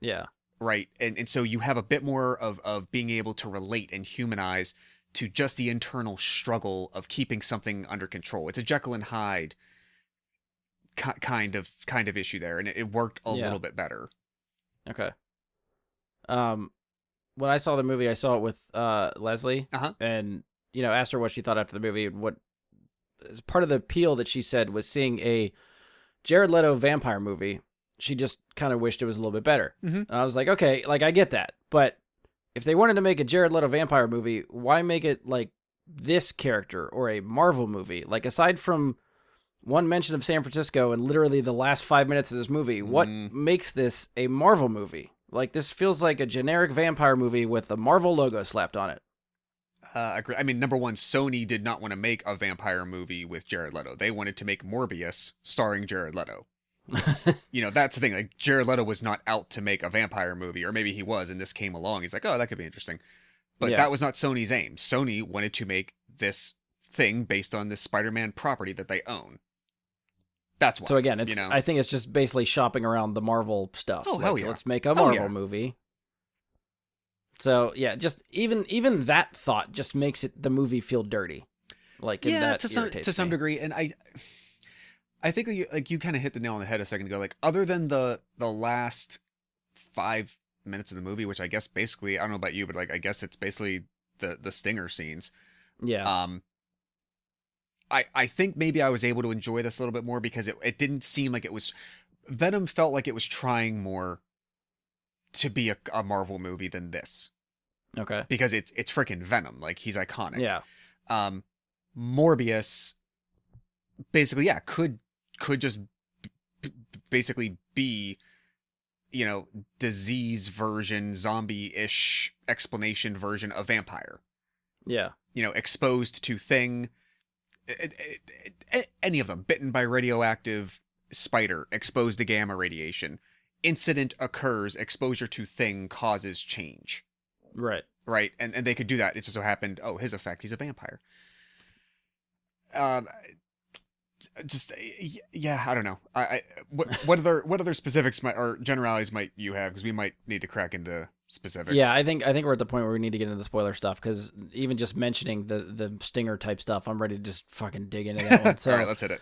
Yeah. Right? And so you have a bit more of being able to relate and humanize to just the internal struggle of keeping something under control. It's a Jekyll and Hyde kind of issue there, and it worked a little bit better. Okay. When I saw the movie, I saw it with Leslie, and asked her what she thought after the movie. And what part of the appeal that she said was seeing a Jared Leto vampire movie. She just kind of wished it was a little bit better. Mm-hmm. And I was like, okay, like, I get that, but if they wanted to make a Jared Leto vampire movie, why make it like this character or a Marvel movie? Like, aside from one mention of San Francisco and literally the last 5 minutes of this movie, what makes this a Marvel movie? Like, this feels like a generic vampire movie with a Marvel logo slapped on it. Agree. I mean, number one, Sony did not want to make a vampire movie with Jared Leto. They wanted to make Morbius starring Jared Leto. That's the thing. Like, Jared Leto was not out to make a vampire movie, or maybe he was, and this came along. He's like, oh, that could be interesting. But that was not Sony's aim. Sony wanted to make this thing based on this Spider-Man property that they own. That's why. So again, it's I think it's just basically shopping around the Marvel stuff. Oh, hell yeah. Let's make a Marvel movie. So yeah, just even that thought just makes the movie feel dirty. Like, to some degree, and I think that you kind of hit the nail on the head a second ago. Like, other than the last 5 minutes of the movie, which I guess basically, I don't know about you, but like, I guess it's basically the stinger scenes. Yeah. I think maybe I was able to enjoy this a little bit more because it didn't seem like it was... Venom felt like it was trying more to be a Marvel movie than this. Okay. Because it's freaking Venom. Like, he's iconic. Yeah. Morbius basically, could just basically be disease version, zombie-ish explanation version of vampire. Yeah. Exposed to thing, any of them, bitten by radioactive spider, exposed to gamma radiation. Incident occurs, exposure to thing causes change. Right. Right, and they could do that. It just so happened, his effect, he's a vampire. I don't know. What other specifics or generalities might you have? Because we might need to crack into specifics. Yeah, I think we're at the point where we need to get into the spoiler stuff, because even just mentioning the stinger type stuff, I'm ready to just fucking dig into that one. So, all right, let's hit it.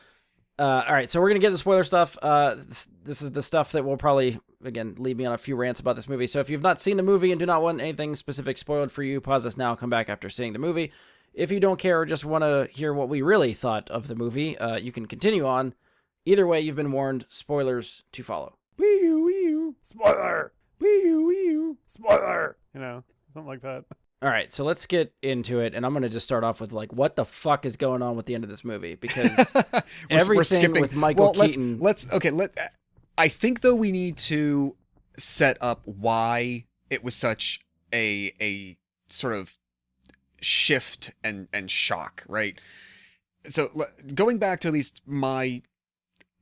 All right, so we're gonna get to spoiler stuff. This is the stuff that will probably, again, lead me on a few rants about this movie. So if you've not seen the movie and do not want anything specific spoiled for you, pause this now, come back after seeing the movie. If you don't care or just want to hear what we really thought of the movie, you can continue on. Either way, you've been warned. Spoilers to follow. Spoiler! Spoiler! Something like that. All right, so let's get into it, and I'm going to just start off with, what the fuck is going on with the end of this movie? Because everything with Michael Keaton... I think, though, we need to set up why it was such a sort of shift and shock, right? So, going back to at least my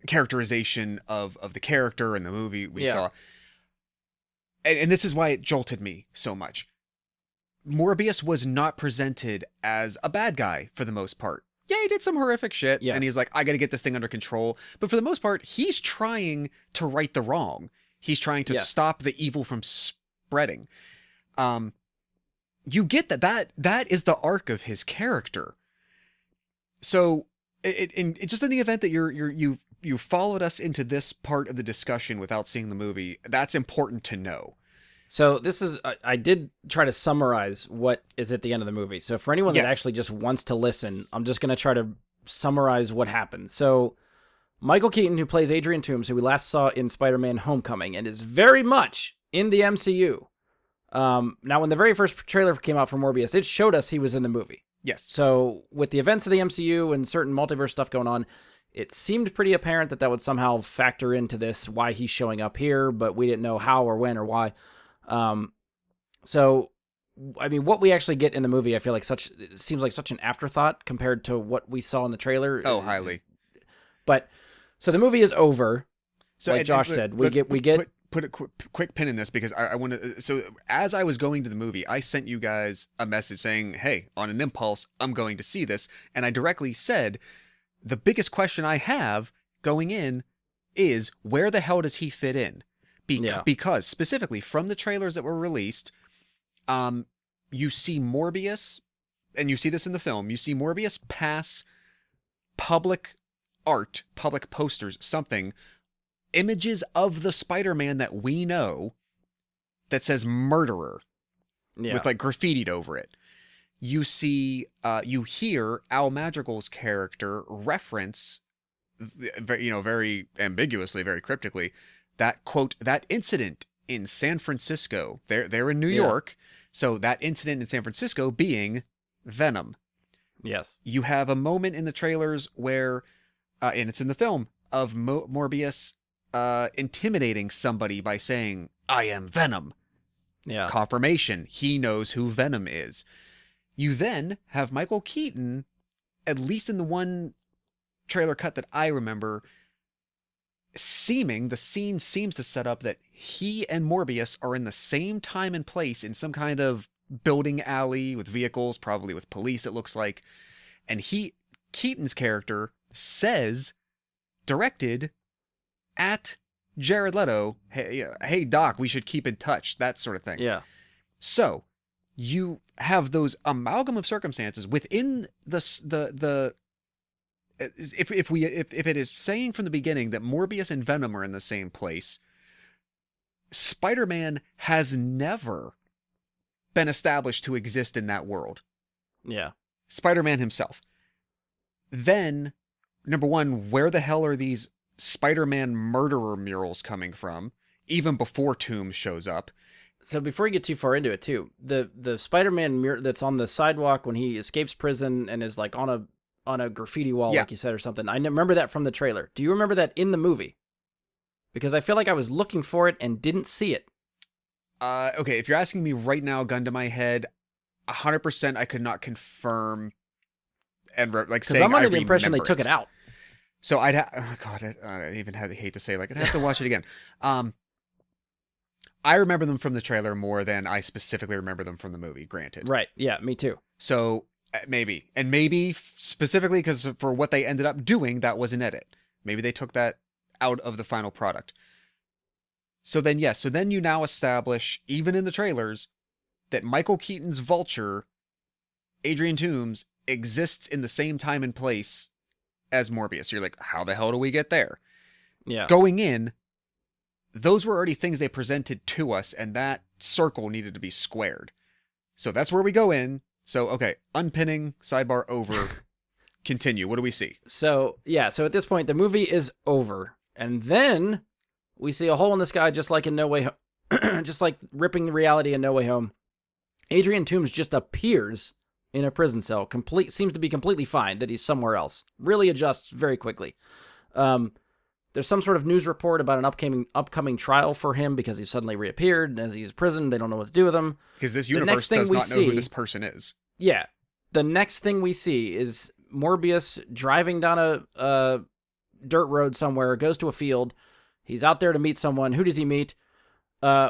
characterization of the character in the movie we saw, and this is why it jolted me so much. Morbius was not presented as a bad guy for the most part. Yeah, he did some horrific shit, and he's like, I gotta get this thing under control. But for the most part, he's trying to right the wrong. He's trying to stop the evil from spreading. You get that is the arc of his character. So, it just in the event that you followed us into this part of the discussion without seeing the movie, that's important to know. So I did try to summarize what is at the end of the movie. So for anyone that actually just wants to listen, I'm just going to try to summarize what happened. So Michael Keaton, who plays Adrian Toomes, who we last saw in Spider-Man Homecoming and is very much in the MCU. Now, when the very first trailer came out for Morbius, it showed us he was in the movie. Yes. So with the events of the MCU and certain multiverse stuff going on, it seemed pretty apparent that would somehow factor into this, why he's showing up here, but we didn't know how or when or why. So, I mean, what we actually get in the movie, I feel like it seems like such an afterthought compared to what we saw in the trailer. Oh, highly. But, so the movie is over. So, like Josh said, we get put a quick pin in this, because I want to. So as I was going to the movie, I sent you guys a message saying, hey, on an impulse, I'm going to see this. And I directly said, the biggest question I have going in is, where the hell does he fit in? Because specifically from the trailers that were released, you see Morbius, and you see this in the film, you see Morbius pass public art, public posters, something, images of the Spider-Man that we know that says murderer with graffitied over it. You see, you hear Al Madrigal's character reference, very ambiguously, very cryptically, that quote, that incident in San Francisco. They're in New York, so that incident in San Francisco being Venom. Yes. You have a moment in the trailers where, and it's in the film, of Morbius intimidating somebody by saying, I am Venom. Yeah. Confirmation, he knows who Venom is. You then have Michael Keaton, at least in the one trailer cut that I remember, the scene seems to set up that he and Morbius are in the same time and place in some kind of building alley with vehicles, probably with police, it looks like. And Keaton's character says, directed at Jared Leto, hey Doc, we should keep in touch, that sort of thing. Yeah. So you have those amalgam of circumstances within the if it is saying from the beginning that Morbius and Venom are in the same place, Spider-Man has never been established to exist in that world. Yeah. Spider-Man himself. Then, number one, where the hell are these Spider-Man murderer murals coming from? Even before Toomes shows up. So before you get too far into it, too, the Spider-Man mural that's on the sidewalk when he escapes prison and is like on a graffiti wall, like you said, or something. I remember that from the trailer. Do you remember that in the movie? Because I feel like I was looking for it and didn't see it. Okay, if you're asking me right now, gun to my head, 100% I could not confirm and like Because saying I'm under I the impression they remember took it out. So oh God, I even hate to say, like, I'd have to watch it again. I remember them from the trailer more than I specifically remember them from the movie, granted. Right. Yeah, me too. So maybe specifically because for what they ended up doing, that was an edit. Maybe they took that out of the final product. So then, yes. So then you now establish, even in the trailers, that Michael Keaton's Vulture, Adrian Toomes, exists in the same time and place as Morbius. So you're like, how the hell do we get there? Yeah. Going in, those were already things they presented to us, and that circle needed to be squared. So that's where we go in. So, okay, unpinning, sidebar over, continue. What do we see? So, yeah, so at this point, the movie is over. And then we see a hole in the sky, just like in No Way Home, just like ripping reality in No Way Home. Adrian Toomes just appears in a prison cell, seems to be completely fine that he's somewhere else. Really adjusts very quickly. There's some sort of news report about an upcoming trial for him because he suddenly reappeared, and as he's in prison, they don't know what to do with him. Because this universe does not know who this person is. Yeah. The next thing we see is Morbius driving down a dirt road somewhere, goes to a field. He's out there to meet someone. Who does he meet?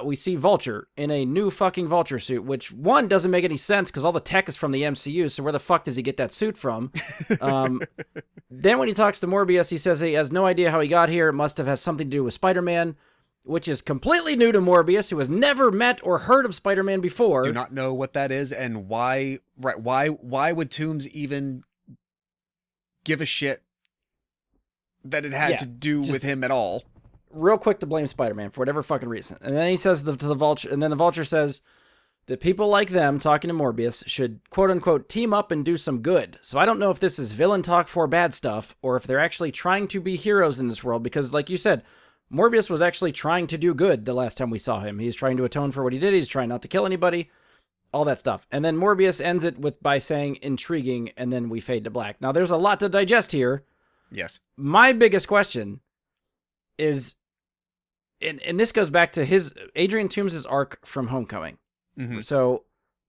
We see Vulture in a new fucking Vulture suit, which, one, doesn't make any sense because all the tech is from the MCU, so where the fuck does he get that suit from? Then when he talks to Morbius, he says he has no idea how he got here. It must have had something to do with Spider-Man, which is completely new to Morbius, who has never met or heard of Spider-Man before. Do not know what that is, and why would Toomes even give a shit that it had to do with him at all? Real quick to blame Spider-Man for whatever fucking reason. And then he says to the Vulture, and then the Vulture says that people like them, talking to Morbius, should quote-unquote team up and do some good. So I don't know if this is villain talk for bad stuff, or if they're actually trying to be heroes in this world, because like you said, Morbius was actually trying to do good the last time we saw him. He's trying to atone for what he did, he's trying not to kill anybody, all that stuff. And then Morbius ends it by saying intriguing, and then we fade to black. Now there's a lot to digest here. Yes. My biggest question is, and this goes back to Adrian Toomes' arc from Homecoming. Mm-hmm. So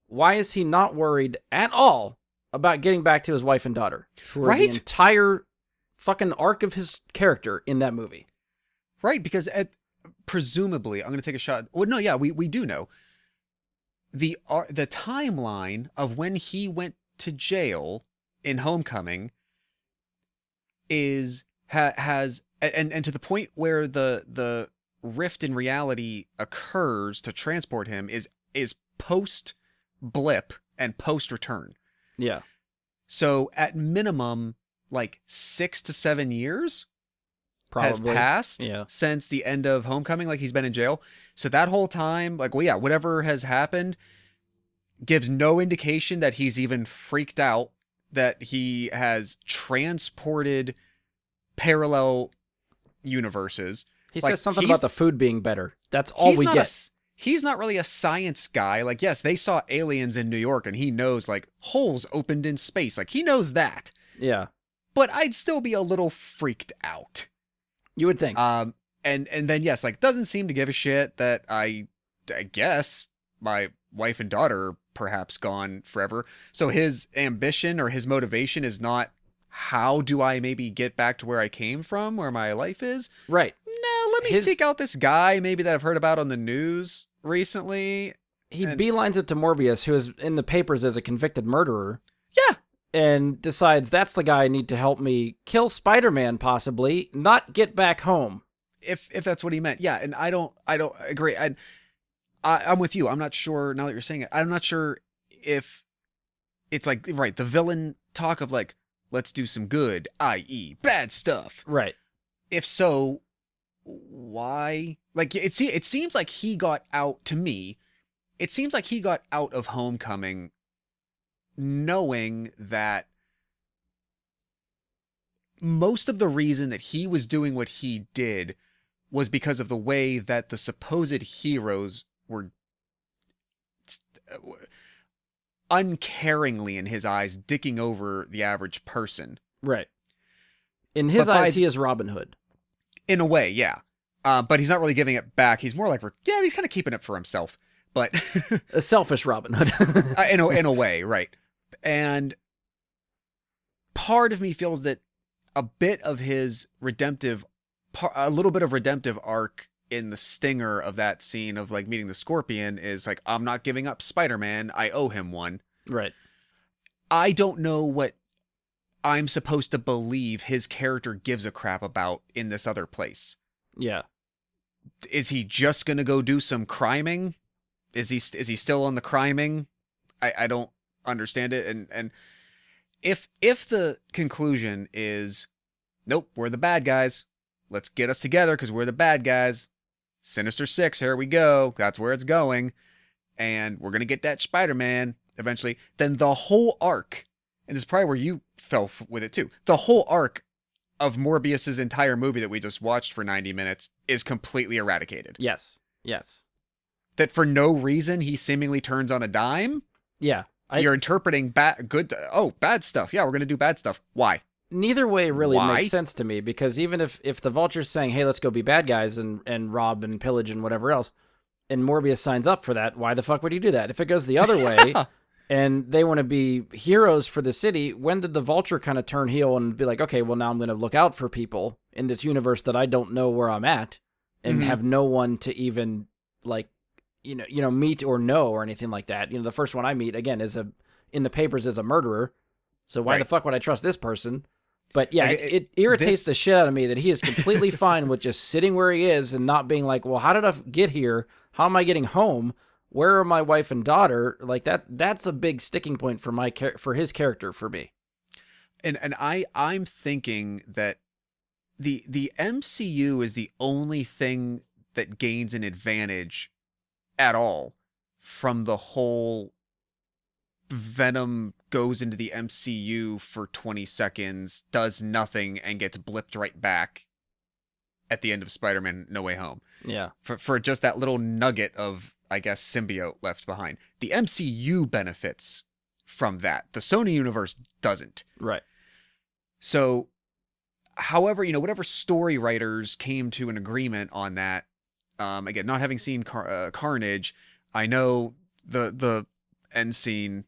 why is he not worried at all about getting back to his wife and daughter? Who are the entire fucking arc of his character in that movie. Right, because presumably, I'm going to take a shot. Well, no, yeah, we do know. The timeline of when he went to jail in Homecoming has to the point where the rift in reality occurs to transport him is post blip and post return. Yeah. So at minimum, like 6 to 7 years has passed since the end of Homecoming. Like, he's been in jail. So that whole time, like, well, yeah, whatever has happened gives no indication that he's even freaked out, that he has transported parallel universes. He says something about the food being better. That's all we get. He's not really a science guy. Like, yes, they saw aliens in New York, and he knows, like, holes opened in space. Like, he knows that. Yeah. But I'd still be a little freaked out. You would think. And then, yes, like, doesn't seem to give a shit that I guess my wife and daughter are perhaps gone forever. So his ambition or his motivation is not, how do I maybe get back to where I came from, where my life is? Right. No, let me seek out this guy maybe that I've heard about on the news recently. He beelines it to Morbius, who is in the papers as a convicted murderer. Yeah. And decides that's the guy I need to help me kill Spider-Man, possibly, not get back home. If that's what he meant. Yeah, and I don't agree. I'm with you. I'm not sure, now that you're saying it, I'm not sure if it's like, right, the villain talk of like, let's do some good, i.e. bad stuff. Right. If so, why? Like, it seems like he got out, to me, it seems like he got out of Homecoming knowing that most of the reason that he was doing what he did was because of the way that the supposed heroes were uncaringly, in his eyes, dicking over the average person. Right. In his eyes, he is Robin Hood. In a way, yeah. But he's not really giving it back. He's more like, he's kind of keeping it for himself. But A selfish Robin Hood. in a way, right? And part of me feels that a bit of his a little bit of redemptive arc in the stinger of that scene of like meeting the Scorpion is like, I'm not giving up Spider-Man. I owe him one. Right. I don't know what I'm supposed to believe his character gives a crap about in this other place. Yeah. Is he just going to go do some criming? Is he still on the criming? I don't understand it. And if the conclusion is, nope, we're the bad guys. Let's get us together because we're the bad guys. Sinister Six, here we go. That's where it's going. And we're going to get that Spider-Man eventually. Then the whole arc, and this is probably where you fell with it too, the whole arc of Morbius's entire movie that we just watched for 90 minutes is completely eradicated. Yes. Yes. That for no reason he seemingly turns on a dime. Yeah. You're interpreting bad stuff. Yeah, we're going to do bad stuff. Why? Neither way really Why? makes sense to me, because even if the Vulture's saying, hey, let's go be bad guys and rob and pillage and whatever else, and Morbius signs up for that, why the fuck would you do that? If it goes the other way and they want to be heroes for the city, when did the Vulture kind of turn heel and be like, okay, well, now I'm going to look out for people in this universe that I don't know where I'm at and have no one to even, like, meet or know or anything like that. The first one I meet, again, in the papers is a murderer. So why the fuck would I trust this person? But yeah, it irritates the shit out of me that he is completely fine with just sitting where he is and not being like, well, how did I get here? How am I getting home? Where are my wife and daughter? Like that's a big sticking point for his character for me. And I'm thinking that the MCU is the only thing that gains an advantage at all from the whole Venom goes into the MCU for 20 seconds, does nothing, and gets blipped right back at the end of Spider-Man No Way Home. Yeah. For just that little nugget of, I guess, symbiote left behind. The MCU benefits from that. The Sony universe doesn't. Right. So, however, whatever story writers came to an agreement on that, again, not having seen Carnage, I know the end scene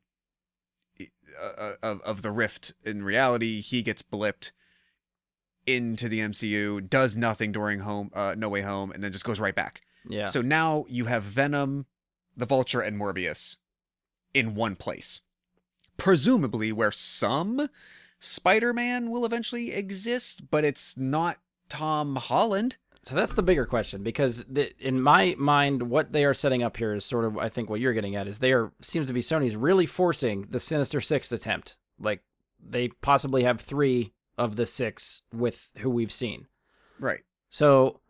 of the Rift in reality, he gets blipped into the MCU, does nothing during No Way Home, and then just goes right back. Yeah. So now you have Venom, the Vulture, and Morbius in one place. Presumably where some Spider-Man will eventually exist, but it's not Tom Holland. So that's the bigger question, because in my mind, what they are setting up here is sort of, I think what you're getting at is seems to be Sony's really forcing the Sinister Six attempt. Like, they possibly have 3 of the 6 with who we've seen. Right. So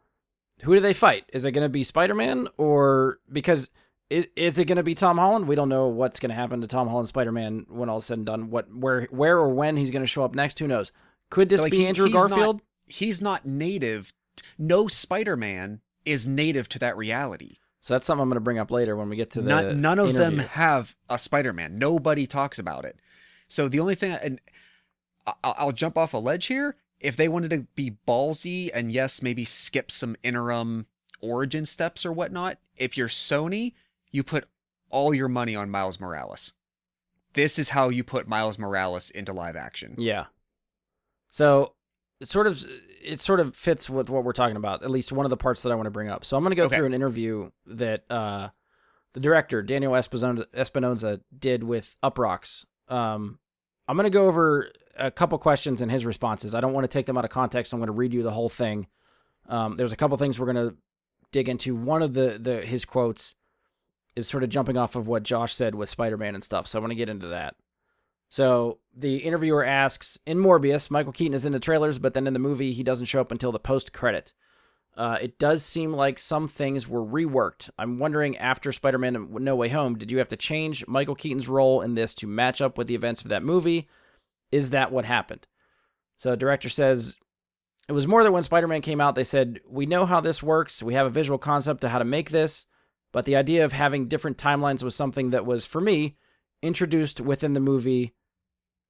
who do they fight? Is it going to be Spider-Man, or because is it going to be Tom Holland? We don't know what's going to happen to Tom Holland Spider-Man when all is said and done. Where or when he's going to show up next, who knows? Could this be Andrew Garfield? He's not native. No Spider-Man is native to that reality. So that's something I'm going to bring up later when we get to the none of interview. them have a Spider-Man. Nobody talks about it. So the only thing, and I'll jump off a ledge here, if they wanted to be ballsy and yes, maybe skip some interim origin steps or whatnot, if you're Sony, you put all your money on Miles Morales. This is how you put Miles Morales into live action. Yeah. So it sort of fits with what we're talking about, at least one of the parts that I want to bring up. So I'm going to go through an interview that the director, Daniel Espinosa, did with Uprocks. I'm going to go over a couple questions and his responses. I don't want to take them out of context. I'm going to read you the whole thing. There's a couple things we're going to dig into. One of his quotes is sort of jumping off of what Josh said with Spider-Man and stuff, so I want to get into that. So the interviewer asks, in Morbius, Michael Keaton is in the trailers, but then in the movie, he doesn't show up until the post-credit. It does seem like some things were reworked. I'm wondering, after Spider-Man No Way Home, did you have to change Michael Keaton's role in this to match up with the events of that movie? Is that what happened? So the director says, it was more that when Spider-Man came out, they said, we know how this works. We have a visual concept of how to make this, but the idea of having different timelines was something that was, for me, introduced within the movie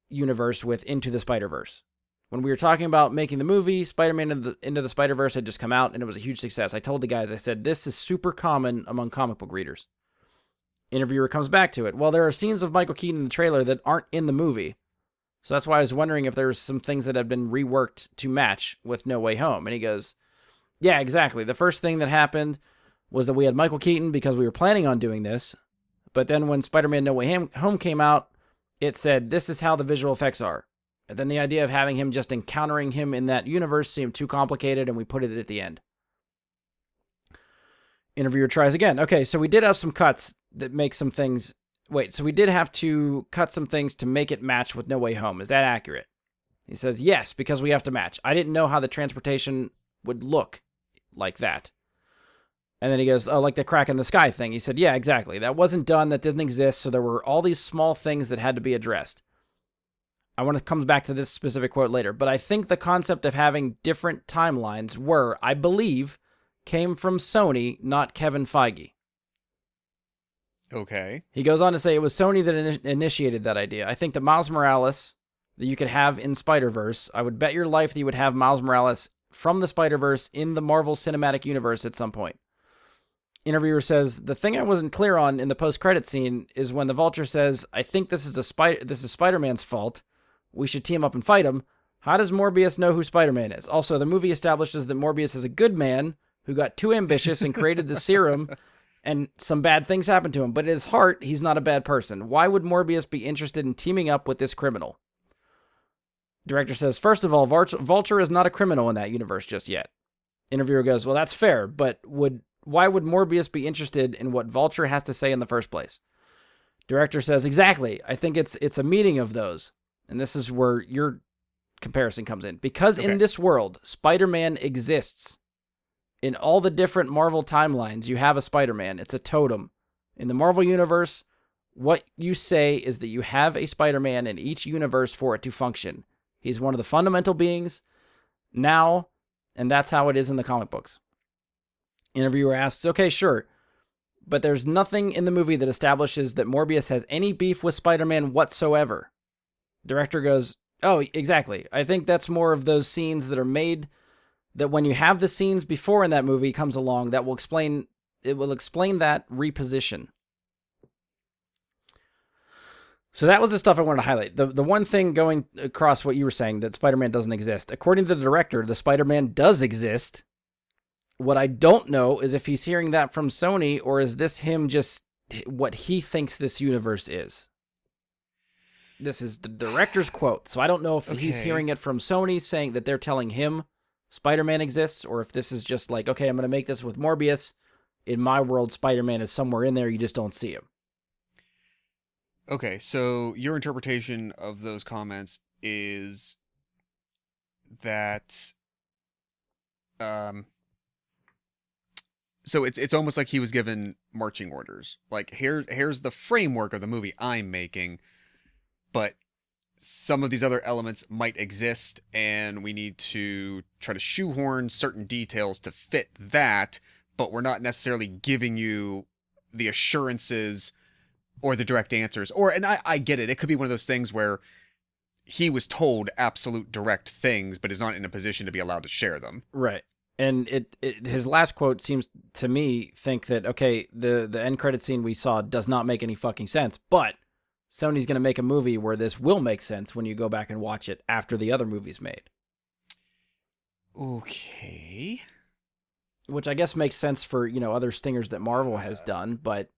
universe with Into the Spider-Verse. When we were talking about making the movie, Spider-Man Into the Spider-Verse had just come out, and it was a huge success. I told the guys, I said, this is super common among comic book readers. Interviewer comes back to it. Well, there are scenes of Michael Keaton in the trailer that aren't in the movie. So that's why I was wondering if there was some things that had been reworked to match with No Way Home. And he goes, yeah, exactly. The first thing that happened was that we had Michael Keaton because we were planning on doing this. But then when Spider-Man No Way Home came out, it said, this is how the visual effects are. And then the idea of having him just encountering him in that universe seemed too complicated, and we put it at the end. Interviewer tries again. Okay, so we did have some cuts that make some things... Wait, so we did have to cut some things to make it match with No Way Home. Is that accurate? He says, yes, because we have to match. I didn't know how the transportation would look like that. And then he goes, oh, like the crack in the sky thing. He said, yeah, exactly. That wasn't done. That didn't exist. So there were all these small things that had to be addressed. I want to come back to this specific quote later, but I think the concept of having different timelines I believe, came from Sony, not Kevin Feige. Okay. He goes on to say it was Sony that initiated that idea. I think that Miles Morales, that you could have in Spider-Verse, I would bet your life that you would have Miles Morales from the Spider-Verse in the Marvel Cinematic Universe at some point. Interviewer says, the thing I wasn't clear on in the post-credit scene is when the Vulture says, I think this is Spider-Man's fault. We should team up and fight him. How does Morbius know who Spider-Man is? Also, the movie establishes that Morbius is a good man who got too ambitious and created the serum, and some bad things happened to him. But at his heart, he's not a bad person. Why would Morbius be interested in teaming up with this criminal? Director says, first of all, Vulture is not a criminal in that universe just yet. Interviewer goes, well, that's fair, but why would Morbius be interested in what Vulture has to say in the first place? Director says, exactly. I think it's a meeting of those. And this is where your comparison comes in. Because in this world, Spider-Man exists. In all the different Marvel timelines, you have a Spider-Man. It's a totem. In the Marvel universe, what you say is that you have a Spider-Man in each universe for it to function. He's one of the fundamental beings now, and that's how it is in the comic books. Interviewer asks, okay, sure, but there's nothing in the movie that establishes that Morbius has any beef with Spider-Man whatsoever. Director goes, oh, exactly. I think that's more of those scenes that are made that when you have the scenes before in that movie comes along, that will explain that reposition. So that was the stuff I wanted to highlight. The one thing going across what you were saying, that Spider-Man doesn't exist. According to the director, the Spider-Man does exist. What I don't know is if he's hearing that from Sony, or is this him just what he thinks this universe is. This is the director's quote, so I don't know if he's hearing it from Sony saying that they're telling him Spider-Man exists, or if this is just like, okay, I'm going to make this with Morbius. In my world, Spider-Man is somewhere in there, you just don't see him. Okay, so your interpretation of those comments is that so it's almost like he was given marching orders. Like, here's the framework of the movie I'm making, but some of these other elements might exist, and we need to try to shoehorn certain details to fit that, but we're not necessarily giving you the assurances or the direct answers. And I get it. It could be one of those things where he was told absolute direct things, but is not in a position to be allowed to share them. Right. And his last quote seems to me think that, okay, the end credit scene we saw does not make any fucking sense, but Sony's going to make a movie where this will make sense when you go back and watch it after the other movie's made. Okay. Which I guess makes sense for, other stingers that Marvel has done, but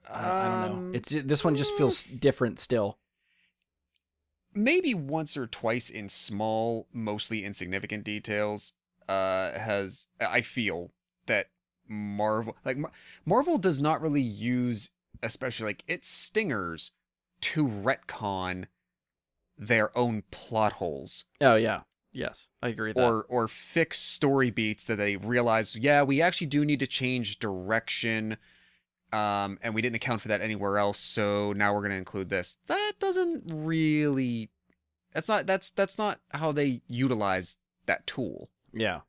I don't know. This one just feels different still. Maybe once or twice in small, mostly insignificant details, I feel that Marvel does not really use, especially its stingers, to retcon their own plot holes. Oh yeah. Yes, I agree with that. Or fix story beats that they realize, yeah, we actually do need to change direction, and we didn't account for that anywhere else, so now we're going to include this. That doesn't really... That's not how they utilize that tool. Yeah.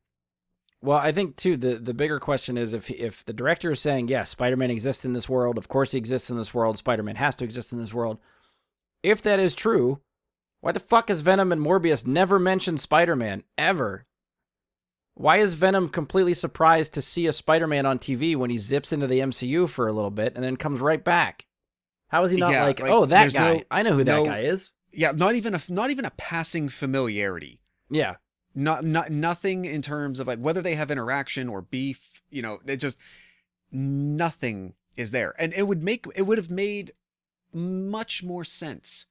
Well, I think, too, the bigger question is if the director is saying, yes, Spider-Man exists in this world, of course he exists in this world, Spider-Man has to exist in this world. If that is true, Why the fuck has Venom and Morbius never mentioned Spider-Man, ever? Why is Venom completely surprised to see a Spider-Man on TV when he zips into the MCU for a little bit and then comes right back? How is he not oh, that guy? I know who that guy is. Yeah, not even a passing familiarity. Yeah. Nothing in terms of like whether they have interaction or beef, it just nothing is there. And it would have made much more sense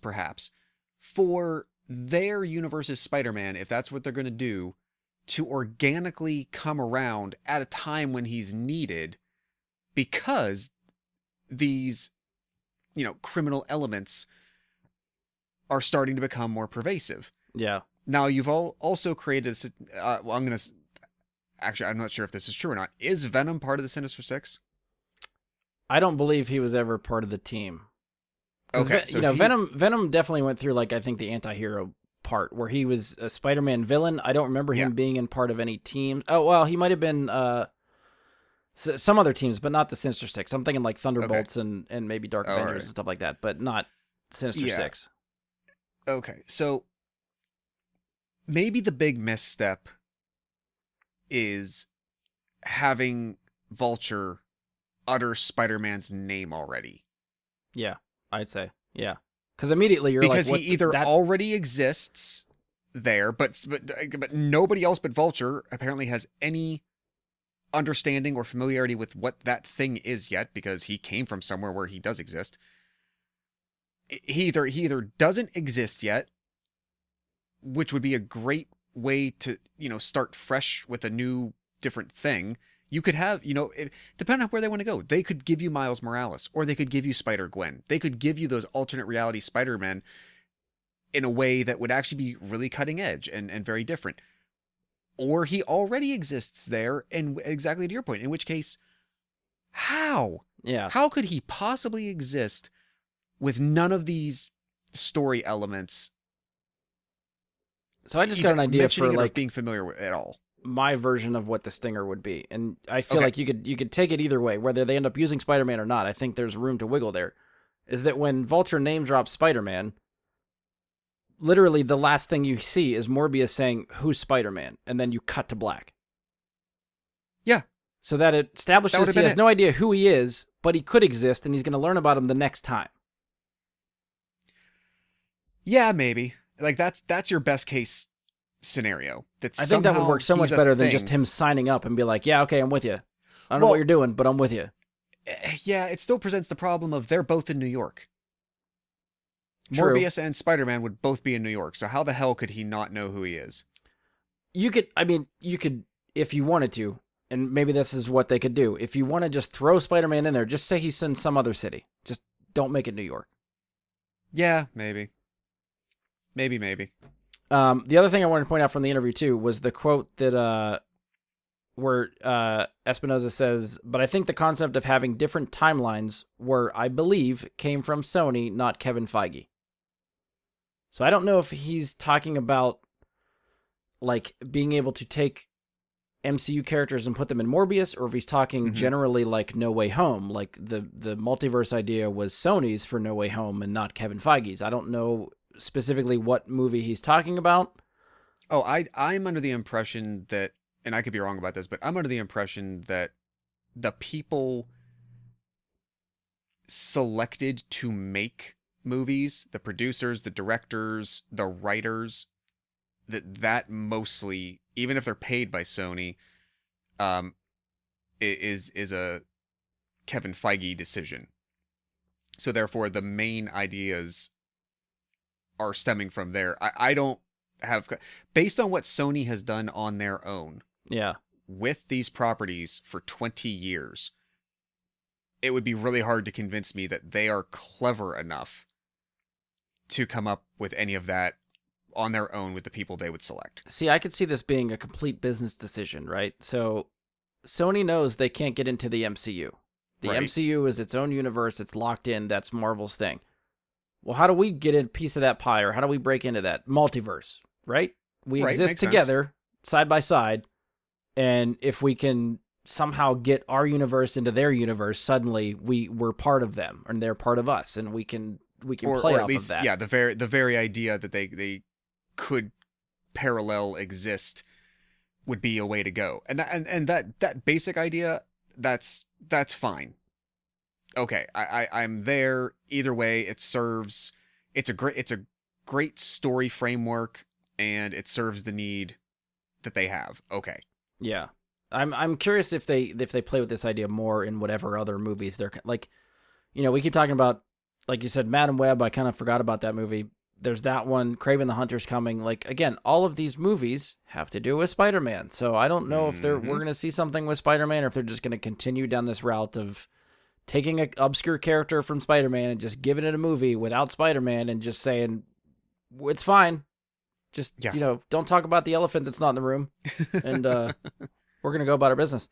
perhaps for their universe's Spider-Man, if that's what they're going to do, to organically come around at a time when he's needed, because these criminal elements are starting to become more pervasive. Yeah. Now, you've also created this, I'm not sure if this is true or not. Is Venom part of the Sinister Six? I don't believe he was ever part of the team. Okay, so Venom definitely went through, like, I think the anti-hero part where he was a Spider-Man villain. I don't remember him being in part of any team. Oh, well, he might have been some other teams, but not the Sinister Six. I'm thinking like Thunderbolts and maybe Dark Avengers and stuff like that, but not Sinister Six. Okay, so maybe the big misstep is having Vulture utter Spider-Man's name already. Yeah, I'd say. Yeah. Because immediately you're because like... he either already exists there, but nobody else but Vulture apparently has any understanding or familiarity with what that thing is yet, because he came from somewhere where he does exist. He either doesn't exist yet, which would be a great way to, start fresh with a new, different thing. You could have, depending on where they want to go, they could give you Miles Morales, or they could give you Spider-Gwen. They could give you those alternate reality Spider-Men in a way that would actually be really cutting edge and very different. Or he already exists there, and exactly to your point, in which case, how? Yeah. How could he possibly exist with none of these story elements? So I just got an idea for like being familiar with at all. My version of what the stinger would be, and I feel like you could take it either way, whether they end up using Spider-Man or not. I think there's room to wiggle there. Is that when Vulture name drops Spider-Man, literally the last thing you see is Morbius saying, "Who's Spider-Man?" and then you cut to black. Yeah. So that it establishes he has no idea who he is, but he could exist, and he's going to learn about him the next time. Yeah, maybe. Like that's your best case scenario. I think that would work so much better than just him signing up and be like, "Yeah, okay, I'm with you. I don't know what you're doing, but I'm with you." Yeah, it still presents the problem of they're both in New York. True. Morbius and Spider-Man would both be in New York, so how the hell could he not know who he is? You could, if you wanted to, and maybe this is what they could do. If you want to just throw Spider-Man in there, just say he's in some other city. Just don't make it New York. Yeah, maybe. Maybe. The other thing I wanted to point out from the interview, too, was the quote that where Espinosa says, "But I think the concept of having different timelines I believe, came from Sony, not Kevin Feige." So I don't know if he's talking about like being able to take MCU characters and put them in Morbius, or if he's talking generally like No Way Home, like the multiverse idea was Sony's for No Way Home and not Kevin Feige's. I don't know specifically what movie he's talking about. Oh, I'm under the impression that, and I could be wrong about this, but I'm under the impression that the people selected to make movies, the producers, the directors, the writers, that mostly, even if they're paid by Sony, is a Kevin Feige decision. So therefore, the main ideas are stemming from there. I don't have, based on what Sony has done on their own, with these properties for 20 years, it would be really hard to convince me that they are clever enough to come up with any of that on their own with the people they would select. See, I could see this being a complete business decision, right? So Sony knows they can't get into the MCU. The MCU is its own universe. It's locked in. That's Marvel's thing. Well, how do we get a piece of that pie, or how do we break into that? Multiverse, right? We exist together, side by side, and if we can somehow get our universe into their universe, suddenly we're part of them, and they're part of us, and we can we can or play at off least of that. yeah, the very idea that they could parallel exist would be a way to go. And that basic idea, that's fine. Okay, I'm there either way. It serves. It's a great story framework, and it serves the need that they have. Okay. Yeah. I'm curious if they play with this idea more in whatever other movies they're like, we keep talking about, like you said, Madam Web. I kind of forgot about that movie. There's that one, Kraven the Hunter's coming. Like, again, all of these movies have to do with Spider-Man. So I don't know if we're going to see something with Spider-Man, or if they're just going to continue down this route of taking an obscure character from Spider-Man and just giving it a movie without Spider-Man and just saying, it's fine. Just, don't talk about the elephant that's not in the room. And we're going to go about our business.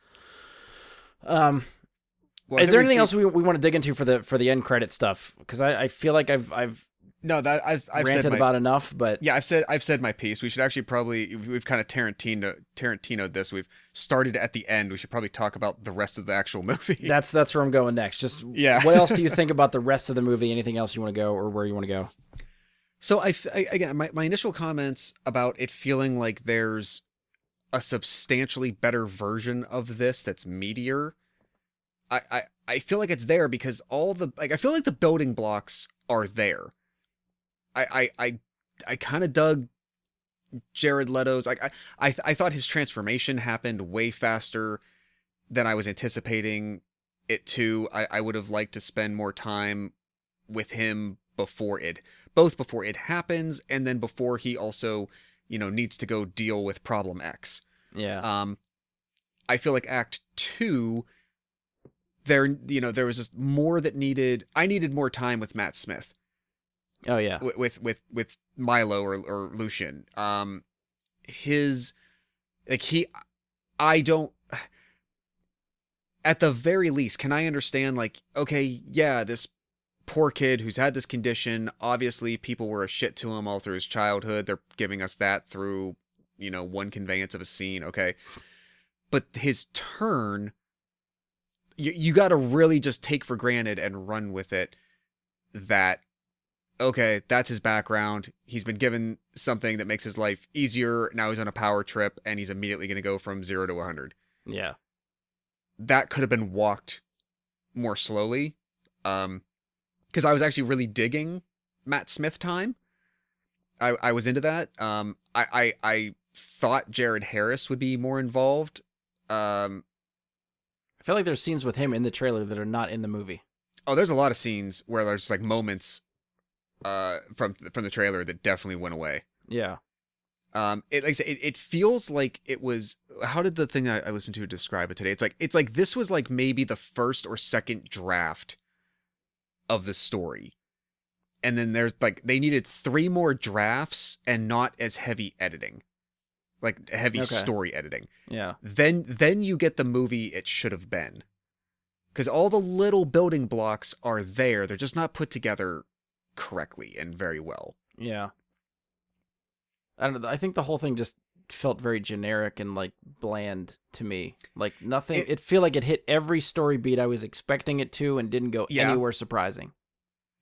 Well, is there anything else we want to dig into for the end credit stuff? Because I feel like I've ranted said about enough, but yeah, I've said my piece. We should actually we've kind of Tarantino'd this. We've started at the end. We should probably talk about the rest of the actual movie. That's where I'm going next. Just what else do you think about the rest of the movie? Anything else you want to go, or where you want to go? So again, my initial comments about it feeling like there's a substantially better version of this that's meatier. I feel like it's there because I feel like the building blocks are there. I kind of dug Jared Leto's. I thought his transformation happened way faster than I was anticipating it to. I would have liked to spend more time with him before it happens, and then before he also, needs to go deal with Problem X. Yeah. I feel like Act 2, there was just more that I needed more time with Matt Smith. Oh yeah. With Milo or Lucian. I don't, at the very least, can I understand, like, okay, yeah, this poor kid who's had this condition, obviously people were a shit to him all through his childhood. They're giving us that through, one conveyance of a scene. Okay. But his turn, you got to really just take for granted and run with it that, okay, that's his background. He's been given something that makes his life easier. Now he's on a power trip and he's immediately going to go from 0 to 100. Yeah. That could have been walked more slowly. Because I was actually really digging Matt Smith time. I was into that. I thought Jared Harris would be more involved. I feel like there's scenes with him in the trailer that are not in the movie. Oh, there's a lot of scenes where there's like moments from the trailer that definitely went away. Yeah. Like I said, it feels like it was. How did the thing I listened to describe it today? It's like this was like maybe the first or second draft of the story, and then there's like they needed 3 more drafts and not as heavy editing, like heavy story editing. Yeah. Then you get the movie it should have been, because all the little building blocks are there. They're just not put together correctly and very well. Yeah. I don't know. I think the whole thing just felt very generic and like bland to me. Like nothing. It feel like it hit every story beat I was expecting it to, and didn't go anywhere surprising.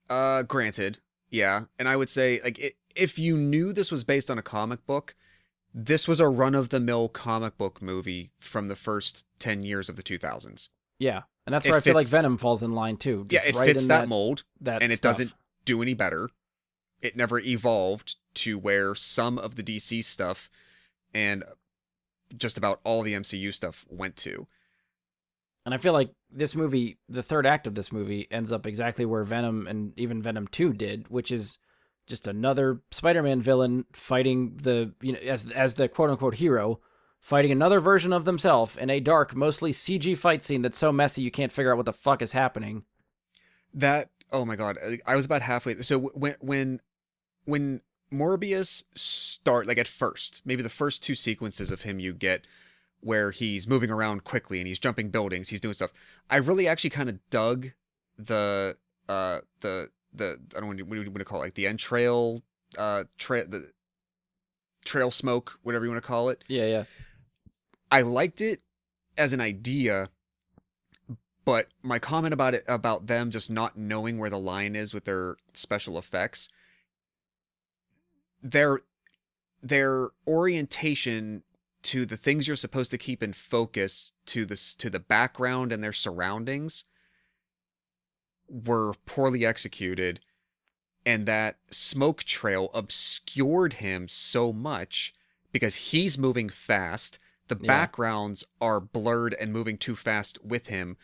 Granted, yeah, and I would say like if you knew this was based on a comic book, this was a run-of-the-mill comic book movie from the first 10 years of the 2000s. Yeah, and that's where I feel like Venom falls in line too. Yeah, it fits that mold, and it stuff. doesn't do any better. It never evolved to where some of the DC stuff and just about all the MCU stuff went to. And I feel like this movie, the third act of this movie, ends up exactly where Venom and even Venom 2 did, which is just another Spider-Man villain fighting as the quote-unquote hero, fighting another version of themselves in a dark, mostly CG fight scene that's so messy you can't figure out what the fuck is happening. That, oh my god, I was about halfway. So when Morbius like at first, maybe the first 2 sequences of him you get where he's moving around quickly and he's jumping buildings, he's doing stuff. I really actually kind of dug the I don't know what you want to call it, like the entrail, the trail smoke, whatever you want to call it. Yeah. I liked it as an idea, But my comment about them just not knowing where the line is with their special effects, their orientation to the things you're supposed to keep in focus, to the background and their surroundings, were poorly executed, and that smoke trail obscured him so much because he's moving fast. The backgrounds are blurred and moving too fast with him.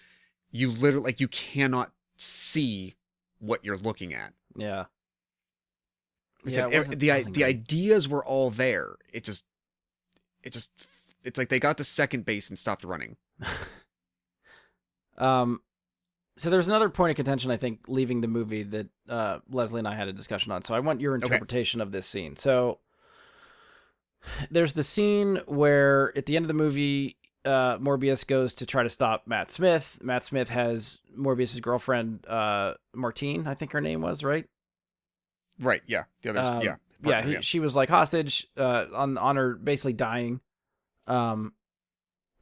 You literally, like, you cannot see what you're looking at. Yeah. The ideas were all there. It's like they got to second base and stopped running. So there's another point of contention, I think, leaving the movie that Leslie and I had a discussion on. So I want your interpretation of this scene. So there's the scene where at the end of the movie, Morbius goes to try to stop Matt Smith. Matt Smith has Morbius's girlfriend, Martine, I think her name was, right? Right, yeah. The others, yeah. Partner, she was like hostage on her basically dying. And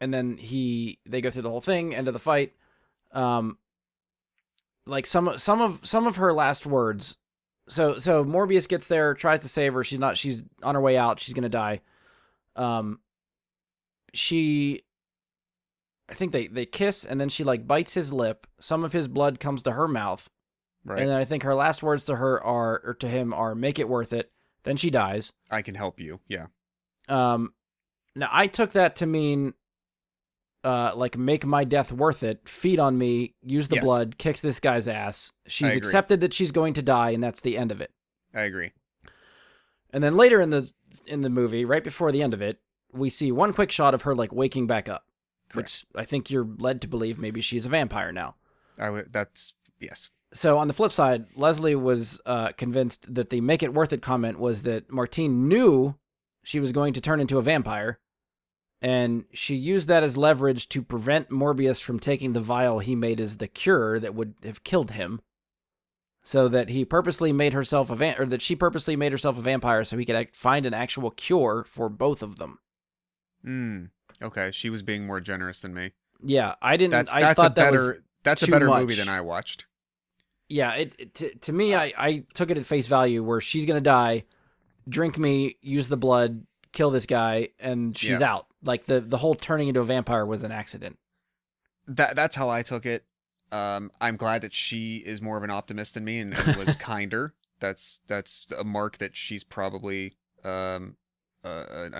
then they go through the whole thing, end of the fight. Like some of her last words. So Morbius gets there, tries to save her. She's on her way out. She's going to die. I think they kiss, and then she like bites his lip. Some of his blood comes to her mouth. Right. And then I think her last words to him are "make it worth it." Then she dies. I can help you. Yeah. Now I took that to mean, like, make my death worth it. Feed on me. Use the blood. Kicks this guy's ass. She's accepted that she's going to die, and that's the end of it. I agree. And then later in the movie, right before the end of it, we see one quick shot of her like waking back up, which I think you're led to believe maybe she's a vampire now. Yes. So on the flip side, Leslie was convinced that the "make it worth it" comment was that Martine knew she was going to turn into a vampire, and she used that as leverage to prevent Morbius from taking the vial he made as the cure that would have killed him, so that he purposely made herself that she purposely made herself a vampire so he could find an actual cure for both of them. Okay, she was being more generous than me. Yeah, I didn't. I thought that was that's a too better much. movie than I watched. Yeah, to me, I took it at face value where she's gonna die, drink me, use the blood, kill this guy, and she's out. Like the whole turning into a vampire was an accident. That's how I took it. I'm glad that she is more of an optimist than me and was kinder. That's a mark that she's probably a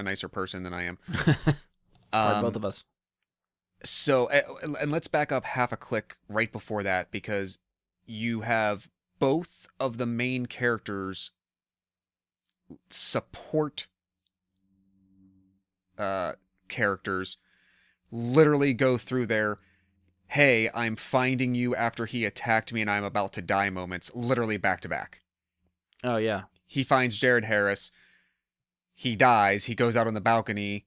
nicer person than I am. Both of us. So, and let's back up half a click right before that, because you have both of the main characters support characters literally go through their, "Hey, I'm finding you after he attacked me and I'm about to die" moments, literally back to back. Oh, yeah. He finds Jared Harris. He dies. He goes out on the balcony,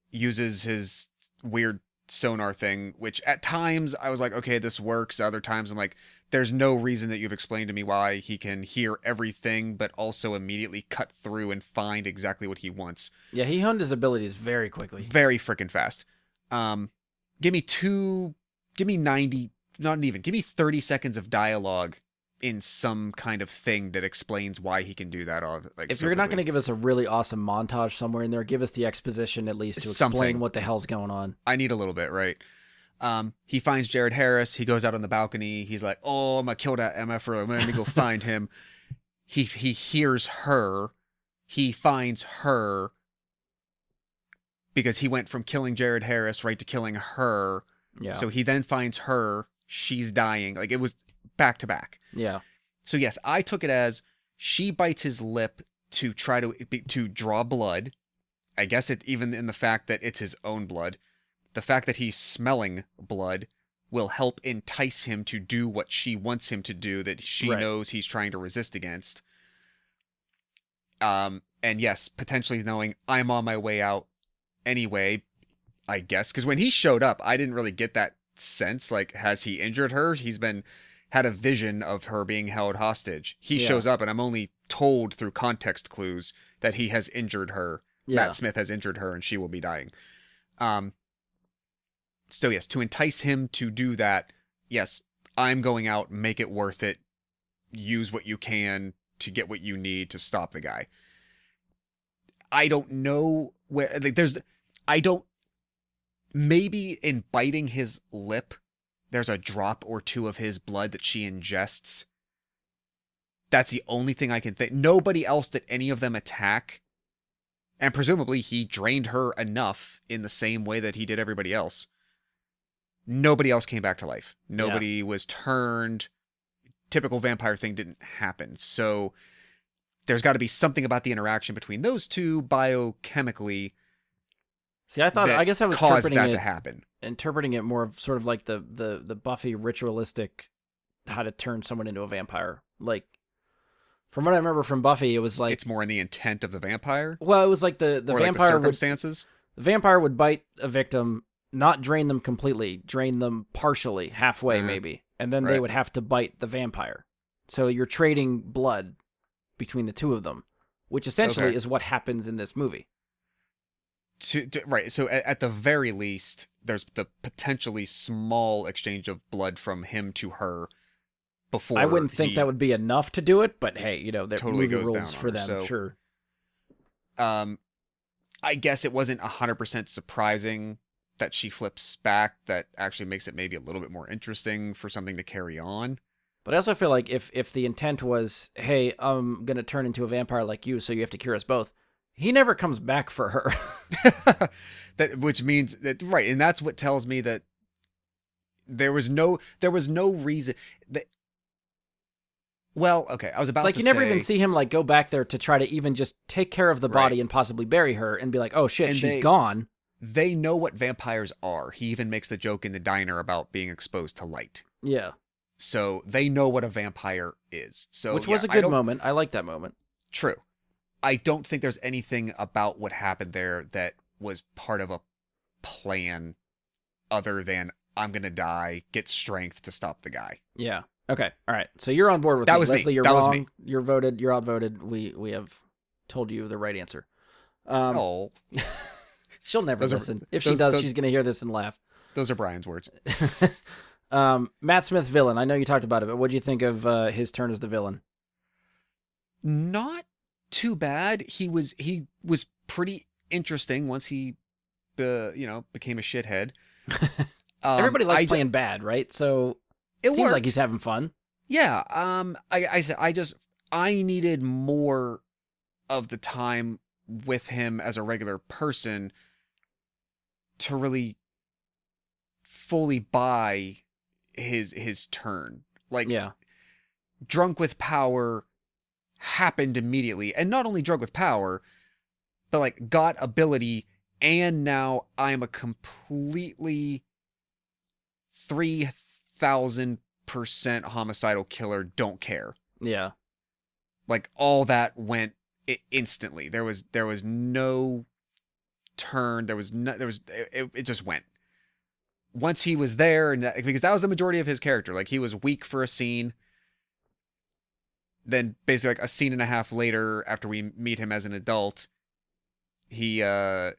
uses his weird sonar thing, which at times I was like, okay, this works. Other times I'm like, there's no reason that you've explained to me why he can hear everything, but also immediately cut through and find exactly what he wants. Yeah, he honed his abilities very quickly. Very freaking fast. Give me 90, not even, give me 30 seconds of dialogue in some kind of thing that explains why he can do that. Like, if you're not going to give us a really awesome montage somewhere in there, give us the exposition at least to explain what the hell's going on. I need a little bit, right? He finds Jared Harris. He goes out on the balcony. He's like, "Oh, I'm gonna kill that MFer. I'm gonna go find him." He hears her. He finds her because he went from killing Jared Harris right to killing her. Yeah. So he then finds her. She's dying. Like, it was back to back. Yeah. So yes, I took it as she bites his lip to try to draw blood. I guess it even in the fact that it's his own blood. The fact that he's smelling blood will help entice him to do what she wants him to do, that she knows he's trying to resist against. And yes, potentially knowing I'm on my way out anyway, I guess. Because when he showed up, I didn't really get that sense. Like, has he injured her? He's had a vision of her being held hostage. He shows up, and I'm only told through context clues that he has injured her. Yeah. Matt Smith has injured her, and she will be dying. So yes, to entice him to do that, yes, I'm going out, make it worth it, use what you can to get what you need to stop the guy. I don't know where, like, maybe in biting his lip, there's a drop or two of his blood that she ingests. That's the only thing I can think. Nobody else that any of them attack, and presumably he drained her enough in the same way that he did everybody else. Nobody else came back to life. Nobody was turned. Typical vampire thing didn't happen. So there's got to be something about the interaction between those two biochemically. See, I guess I was caused interpreting that it, to happen. interpreting it more of sort of like the Buffy ritualistic, how to turn someone into a vampire. Like, from what I remember from Buffy, it was like It's more in the intent of the vampire. well, it was like the or like the vampire would circumstances. the vampire would bite a victim, not drain them completely, drain them partially, halfway maybe, and then they Right. would have to bite the vampire. So you're trading blood between the two of them, which essentially Okay. is what happens in this movie. Right. So at the very least, there's the potentially small exchange of blood from him to her before. I wouldn't think he, that would be enough to do it, but hey, that totally movie goes rules down for on her, them, so- sure. I guess it wasn't 100% surprising that she flips back. That actually makes it maybe a little bit more interesting for something to carry on. But I also feel like if the intent was, hey, I'm going to turn into a vampire like you, so you have to cure us both, he never comes back for her. Which means that, right, and that's what tells me that there was no reason that. Well, okay, I was about It's like to you never say, even see him like go back there to try to even just take care of the body Right. and possibly bury her and be like, oh shit, And she's they- gone. they know what vampires are. He even makes the joke in the diner about being exposed to light. Yeah. So they know what a vampire is. So Which was yeah, a I good don't- moment. I like that moment. True. I don't think there's anything about what happened there that was part of a plan other than I'm going to die, get strength to stop the guy. Yeah. Okay. All right. So you're on board with That me. was me. Leslie, you're That was wrong. me. You're voted. You're outvoted. We have told you the right answer. Oh, She'll never Those are- listen. If she those- does, those- she's going to hear this and laugh. those are Brian's words. Matt Smith villain. I know you talked about it, but what do you think of his turn as the villain? Not too bad. He was pretty interesting once he became a shithead. Everybody likes playing bad, right? So It seems worked. like he's having fun. Yeah. I needed more of the time with him as a regular person to really fully buy his turn. Like, Yeah. drunk with power happened immediately, and not only drunk with power, but like got ability, and now I'm a completely 3,000% homicidal killer. Don't care. Yeah. Like, all that went instantly. There was no turn. It just went. Once he was there, and because that was the majority of his character. Like, he was weak for a scene. Then basically like a scene and a half later, after we meet him as an adult, he I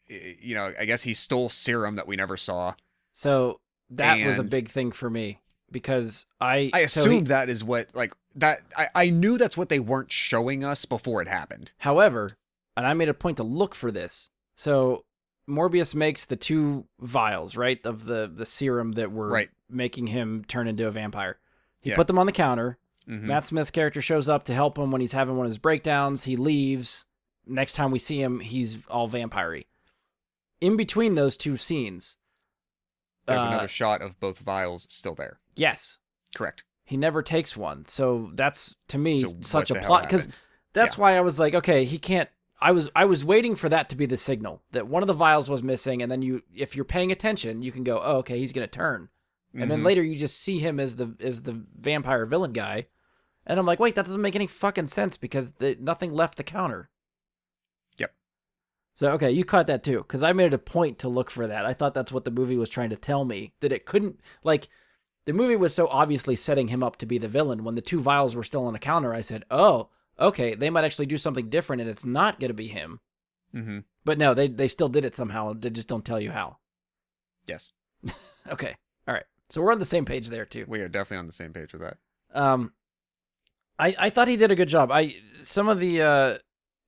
guess he stole serum that we never saw. So that was a And- big thing for me because I I so assumed that is what, like, that I knew that's what they weren't showing us before it happened. However, and I made a point to look for this. So Morbius makes the 2 vials, right, of the serum that were Right. making him turn into a vampire. He Yeah. put them on the counter. Mhm. Matt Smith's character shows up to help him when he's having one of his breakdowns. He leaves. Next time we see him, he's all vampire-y. In between those 2 scenes, There's another shot of both vials still there. yes, Correct. he never takes one. So that's, to me, So such what a the hell plot. Because happened? that's Yeah. why I was like, okay, he can't. I was waiting for that to be the signal that one of the vials was missing, and then if you're paying attention, you can go, oh, okay, he's gonna turn, and then Mhm. later you just see him as the vampire villain guy, and I'm like, wait, that doesn't make any fucking sense because nothing left the counter. Yep. So okay, you caught that too, because I made it a point to look for that. I thought that's what the movie was trying to tell me, that it couldn't, like, the movie was so obviously setting him up to be the villain. When the 2 vials were still on the counter, I said, oh, okay, they might actually do something different, and it's not going to be him. Mhm. But no, they still did it somehow. They just don't tell you how. Yes. Okay, all right. So we're on the same page there too. We are definitely on the same page with that. I thought he did a good job. Some of the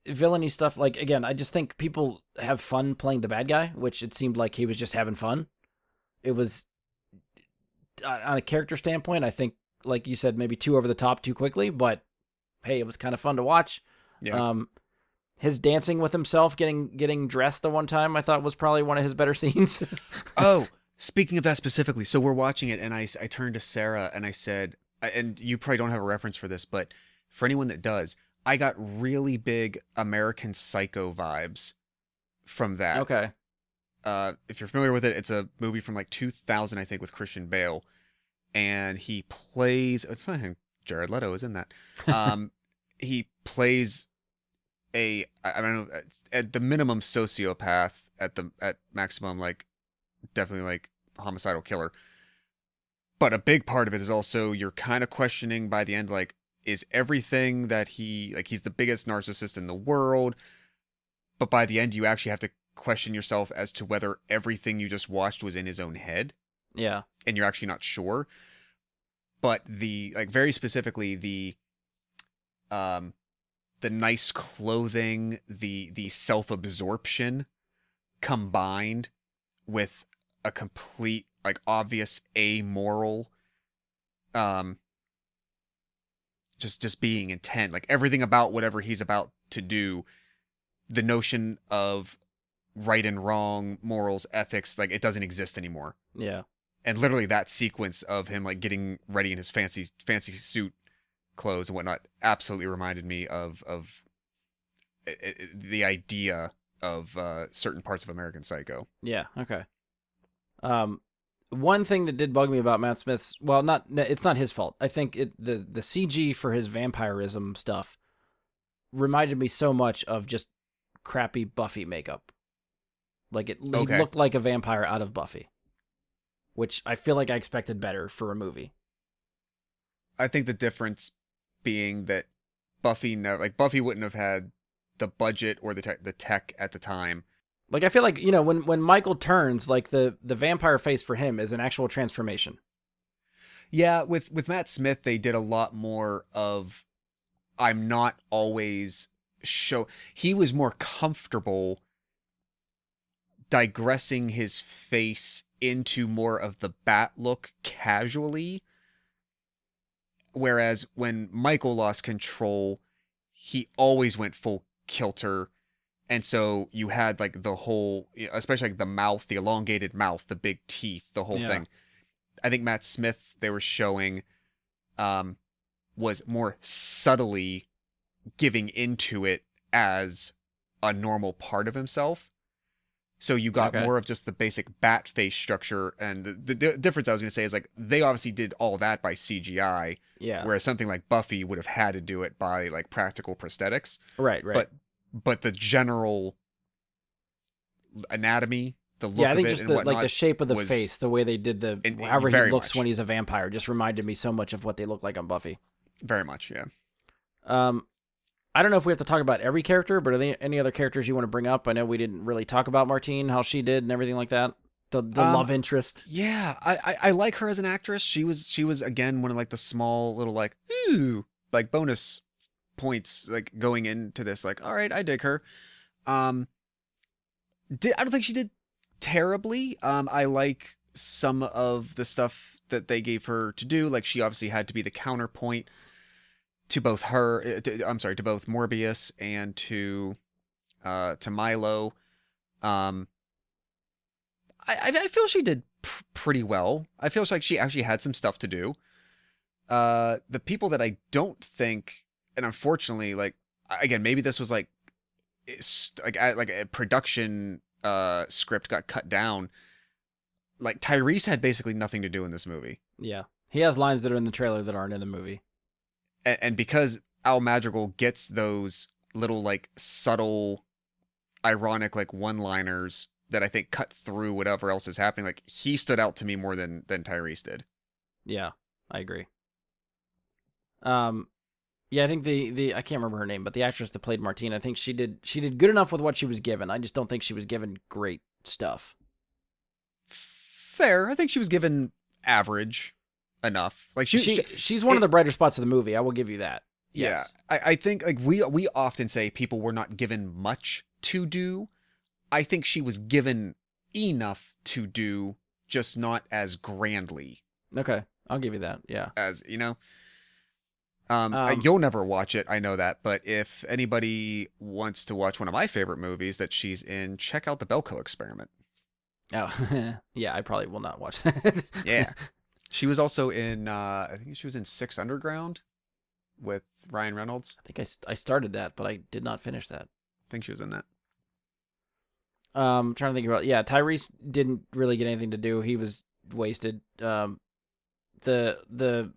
villainy stuff, like, again, I just think people have fun playing the bad guy, which it seemed like he was just having fun. It was, on a character standpoint, I think, like you said, maybe too over the top too quickly, but hey, it was kind of fun to watch. Yeah. His dancing with himself, getting dressed the one time, I thought was probably one of his better scenes. Oh, speaking of that specifically, so we're watching it, and I turned to Sarah and I said, and you probably don't have a reference for this, but for anyone that does, I got really big American Psycho vibes from that. Okay. If you're familiar with it, it's a movie from like 2000, I think, with Christian Bale, and he plays. It's fine. Jared Leto is in that. He plays I don't know, at the minimum sociopath, at maximum like definitely like homicidal killer. But a big part of it is also you're kind of questioning by the end, like, is everything that he's the biggest narcissist in the world, but by the end you actually have to question yourself as to whether everything you just watched was in his own head. Yeah. And you're actually not sure. But very specifically the nice clothing, the self-absorption combined with a complete, like, obvious amoral, just being intent, like everything about whatever he's about to do, the notion of right and wrong, morals, ethics, like, it doesn't exist anymore. Yeah. And literally that sequence of him like getting ready in his fancy suit clothes and whatnot absolutely reminded me of the idea of certain parts of American Psycho. Yeah. Okay. One thing that did bug me about Matt Smith's, well, it's not his fault. I think the CG for his vampirism stuff reminded me so much of just crappy Buffy makeup. Like he looked like a vampire out of Buffy, which I feel like I expected better for a movie. I think the difference being that Buffy wouldn't have had the budget or the tech at the time. Like, I feel like, when Michael turns, like, the vampire face for him is an actual transformation. Yeah, with Matt Smith, they did a lot more of, I'm not always he was more comfortable digressing his face into more of the bat look casually. Whereas when Michael lost control, he always went full kilter. And so you had like the whole, especially like the mouth, the elongated mouth, the big teeth, the whole thing. I think Matt Smith, they were showing, was more subtly giving into it as a normal part of himself. So you got more of just the basic bat face structure. And the difference I was going to say is, like, they obviously did all that by CGI. Yeah. Whereas something like Buffy would have had to do it by like practical prosthetics. Right. But the general anatomy, the look I think of it just and whatnot, the shape of the face, the way they did however he looks much when he's a vampire, just reminded me so much of what they look like on Buffy. Very much, yeah. I don't know if we have to talk about every character, but are there any other characters you want to bring up? I know we didn't really talk about Martine, how she did and everything like that. The love interest. Yeah, I like her as an actress. She was again one of like the small little like like bonus points like going into this. Like, all right, I dig her. I don't think she did terribly. I like some of the stuff that they gave her to do. Like, she obviously had to be the counterpoint to both to both Morbius and to Milo. I feel she did pretty well. I feel like she actually had some stuff to do. The people that I don't think, and unfortunately, like, again, maybe this was like a production script got cut down. Like, Tyrese had basically nothing to do in this movie. Yeah, he has lines that are in the trailer that aren't in the movie. And because Al Madrigal gets those little like subtle, ironic like one-liners that I think cut through whatever else is happening, like, he stood out to me more than Tyrese did. Yeah, I agree. Yeah, I think the I can't remember her name, but the actress that played Martine, I think she did good enough with what she was given. I just don't think she was given great stuff. Fair. I think she was given average enough. Like she's one of the brighter spots of the movie. I will give you that. Yeah, Yes. I think like we often say people were not given much to do. I think she was given enough to do, just not as grandly Okay, I'll give you that. Yeah. as, you know. Um, You'll never watch it, I know that, but if anybody wants to watch one of my favorite movies that she's in, check out the Belko Experiment. Oh, yeah. I probably will not watch that. Yeah. She was also in, I think she was in Six Underground with Ryan Reynolds. I think I started that, but I did not finish that. I think she was in that. Trying to think about, yeah, Tyrese didn't really get anything to do. He was wasted. The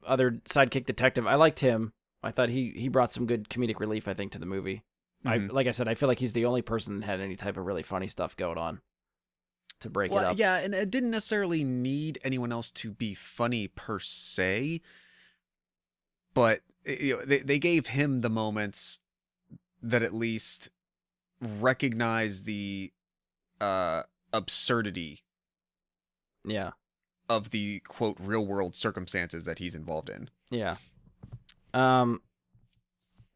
other sidekick detective, I liked him. I thought he brought some good comedic relief, I think, to the movie. Mhm. Like I said, I feel like he's the only person that had any type of really funny stuff going on to break it up. Yeah, and it didn't necessarily need anyone else to be funny per se, but they gave him the moments that at least recognize the absurdity Yeah. of the quote real world circumstances that he's involved in. Yeah.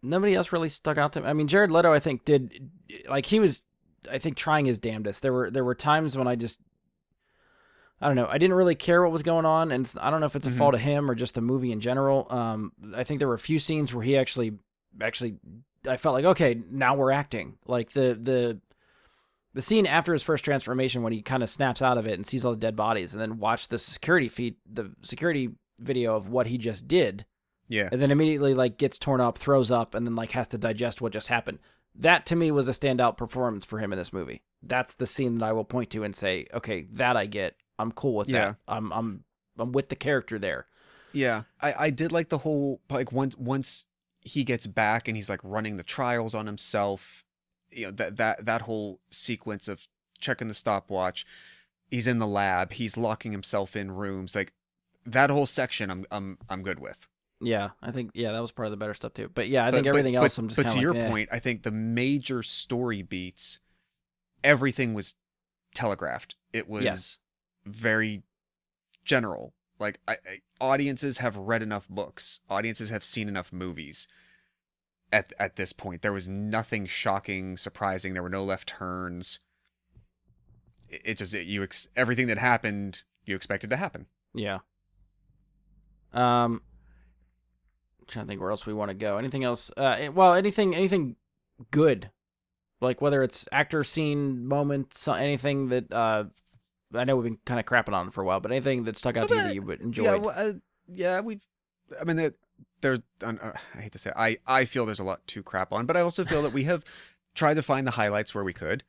Nobody else really stuck out to me. I mean, Jared Leto, I think, did, like, he was, I think, trying his damnedest. There were times when I don't know, I didn't really care what was going on, and I don't know if it's a fault of him or just the movie in general. I think there were a few scenes where he actually, I felt like, okay, now we're acting. Like the scene after his first transformation when he kind of snaps out of it and sees all the dead bodies, and then watch the security video of what he just did. Yeah. And then immediately like gets torn up, throws up, and then like has to digest what just happened. That to me was a standout performance for him in this movie. That's the scene that I will point to and say, okay, that I get. I'm cool with that. I'm with the character there. Yeah. I did like the whole, like, once he gets back and he's like running the trials on himself, you know, that whole sequence of checking the stopwatch, he's in the lab, he's locking himself in rooms, like that whole section I'm good with. Yeah, I think that was part of the better stuff too. But yeah, I think everything else I'm just but kind to of your like, point, I think the major story beats, everything was telegraphed. It was very general. Like audiences have read enough books. Audiences have seen enough movies. At this point, there was nothing shocking, surprising. There were no left turns. Everything that happened, you expected to happen. Yeah. Trying to think where else we want to go. Anything else? Well, anything good, like whether it's actor, scene, moments, anything that I know we've been kind of crapping on for a while, but anything that stuck out to you that you enjoyed. I mean, there's. I hate to say it, I feel there's a lot to crap on, but I also feel that we have tried to find the highlights where we could.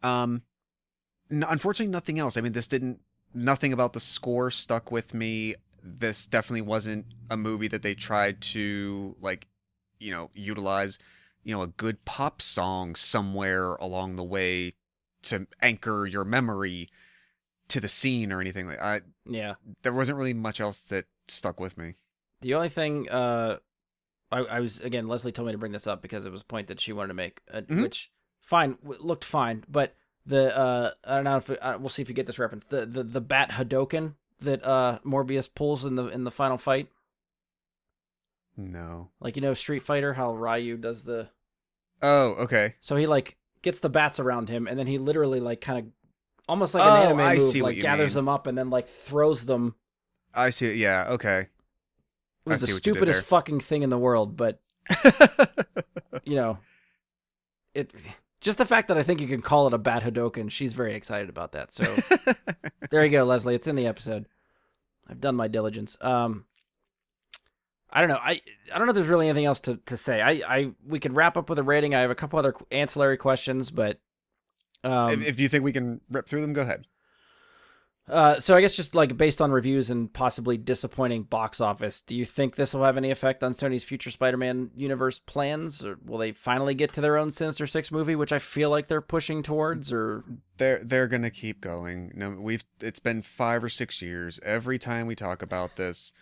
Unfortunately, nothing else. I mean, nothing about the score stuck with me. This definitely wasn't a movie that they tried to, like, utilize, a good pop song somewhere along the way to anchor your memory to the scene or anything like that. Yeah. There wasn't really much else that stuck with me. The only thing, I was, again, Leslie told me to bring this up because it was a point that she wanted to make, which, fine, looked fine, but I don't know if, we'll see if you get this reference, the Bat Hadoken that Morbius pulls in the final fight. No. Like, Street Fighter, how Ryu does the... Oh, okay. So he, like, gets the bats around him, and then he literally, like, kind of, almost like an anime move, like, gathers them up and then, like, throws them. I see it, yeah, okay. It was the stupidest fucking thing in the world, but, just the fact that I think you can call it a Bat Hadoken, she's very excited about that. So there you go, Leslie. It's in the episode. I've done my diligence. I don't know. I don't know if there's really anything else to say. We could wrap up with a rating. I have a couple other ancillary questions, but if you think we can rip through them, go ahead. So I guess just like based on reviews and possibly disappointing box office, do you think this will have any effect on Sony's future Spider-Man universe plans, or will they finally get to their own Sinister Six movie, which I feel like they're pushing towards? Or they're gonna keep going. No, it's been 5 or 6 years. Every time we talk about this,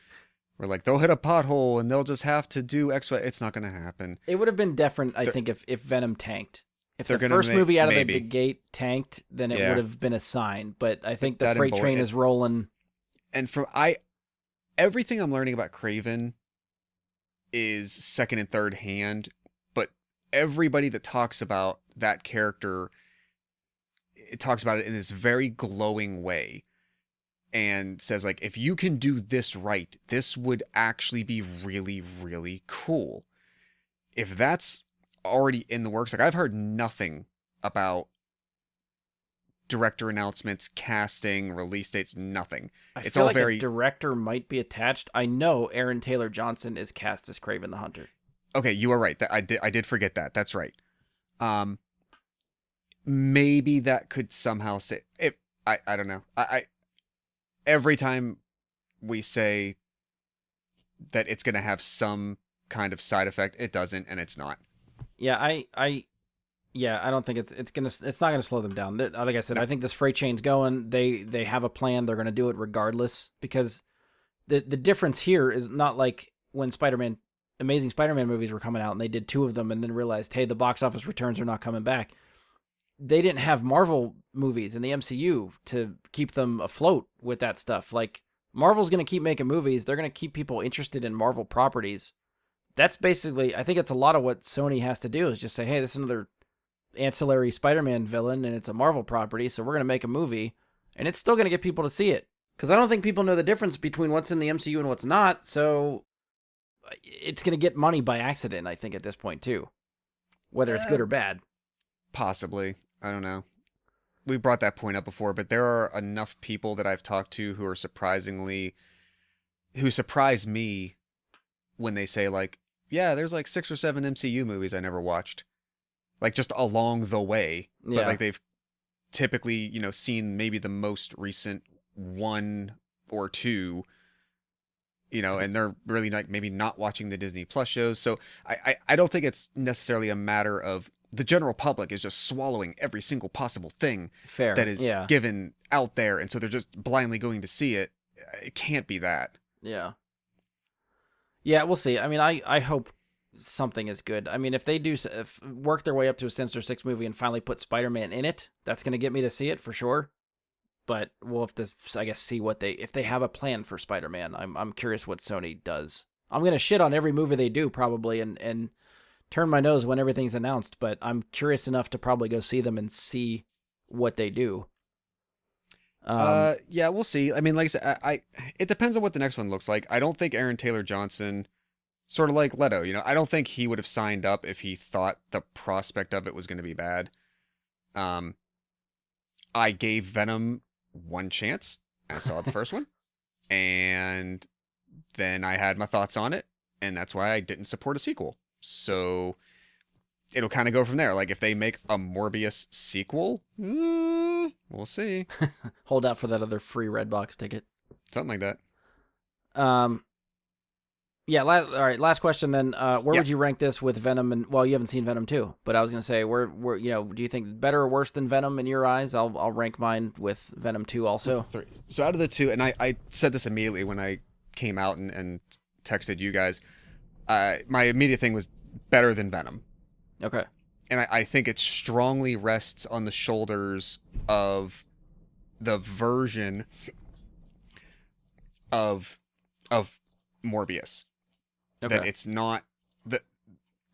we're like, they'll hit a pothole and they'll just have to do X, Y. It's not gonna happen. It would have been different, I think, if Venom tanked. If the first movie out of the gate tanked, then it would have been a sign. But I think the freight train is rolling. and everything I'm learning about Craven is second and third hand, but everybody that talks about that character, it talks about it in this very glowing way and says like, if you can do this right, this would actually be really, really cool. If that's already in the works, like I've heard nothing about director announcements, casting, release dates, nothing. I It's feel all like very a director might be attached. I know Aaron Taylor Johnson is cast as Kraven the Hunter. okay. You are right. That I did forget that. That's right. Maybe that could somehow say if I don't know. I every time we say that it's going to have some kind of side effect, it doesn't, and it's not. Yeah, I don't think it's not gonna slow them down. Like I said, No. I think this freight chain's going. They have a plan. They're gonna do it regardless because the difference here is not like when Amazing Spider-Man movies were coming out and they did 2 of them and then realized, hey, the box office returns are not coming back. They didn't have Marvel movies in the MCU to keep them afloat with that stuff. Like Marvel's gonna keep making movies. They're gonna keep people interested in Marvel properties. That's basically, I think it's a lot of what Sony has to do is just say, hey, this is another ancillary Spider-Man villain and it's a Marvel property, so we're going to make a movie and it's still going to get people to see it. Because I don't think people know the difference between what's in the MCU and what's not, so it's going to get money by accident, I think, at this point, too. Whether it's good or bad. Possibly. I don't know. We brought that point up before, but there are enough people that I've talked to who surprise me when they say like, yeah, there's like 6 or 7 MCU movies I never watched. Like just along the way. Yeah. But like they've typically, seen maybe the most recent 1 or 2, and they're really like maybe not watching the Disney Plus shows. So I don't think it's necessarily a matter of the general public is just swallowing every single possible thing Fair. that is Yeah. given out there. And so they're just blindly going to see it. It can't be that. Yeah. Yeah, we'll see. I mean, I hope something is good. I mean, if they do work their way up to a Sinister Six movie and finally put Spider-Man in it, that's going to get me to see it for sure. But we'll have to, I guess, see if they have a plan for Spider-Man. I'm curious what Sony does. I'm going to shit on every movie they do probably and turn my nose when everything's announced, but I'm curious enough to probably go see them and see what they do. Yeah, we'll see. I mean, like I said, it depends on what the next one looks like. I don't think Aaron Taylor Johnson, sort of like Leto, I don't think he would have signed up if he thought the prospect of it was going to be bad. I gave Venom 1 chance. I saw the first one, and then I had my thoughts on it, and that's why I didn't support a sequel. So it'll kind of go from there. Like if they make a Morbius sequel, we'll see. Hold out for that other free Redbox ticket. Something like that. Yeah, all right, last question then. Where Yeah. would you rank this with Venom and you haven't seen Venom 2, but I was going to say where do you think better or worse than Venom in your eyes? I'll rank mine with Venom 2 also. 3. So out of the 2, and I said this immediately when I came out and texted you guys, my immediate thing was better than Venom. Okay. And I think it strongly rests on the shoulders of the version of Morbius. Okay. That it's not that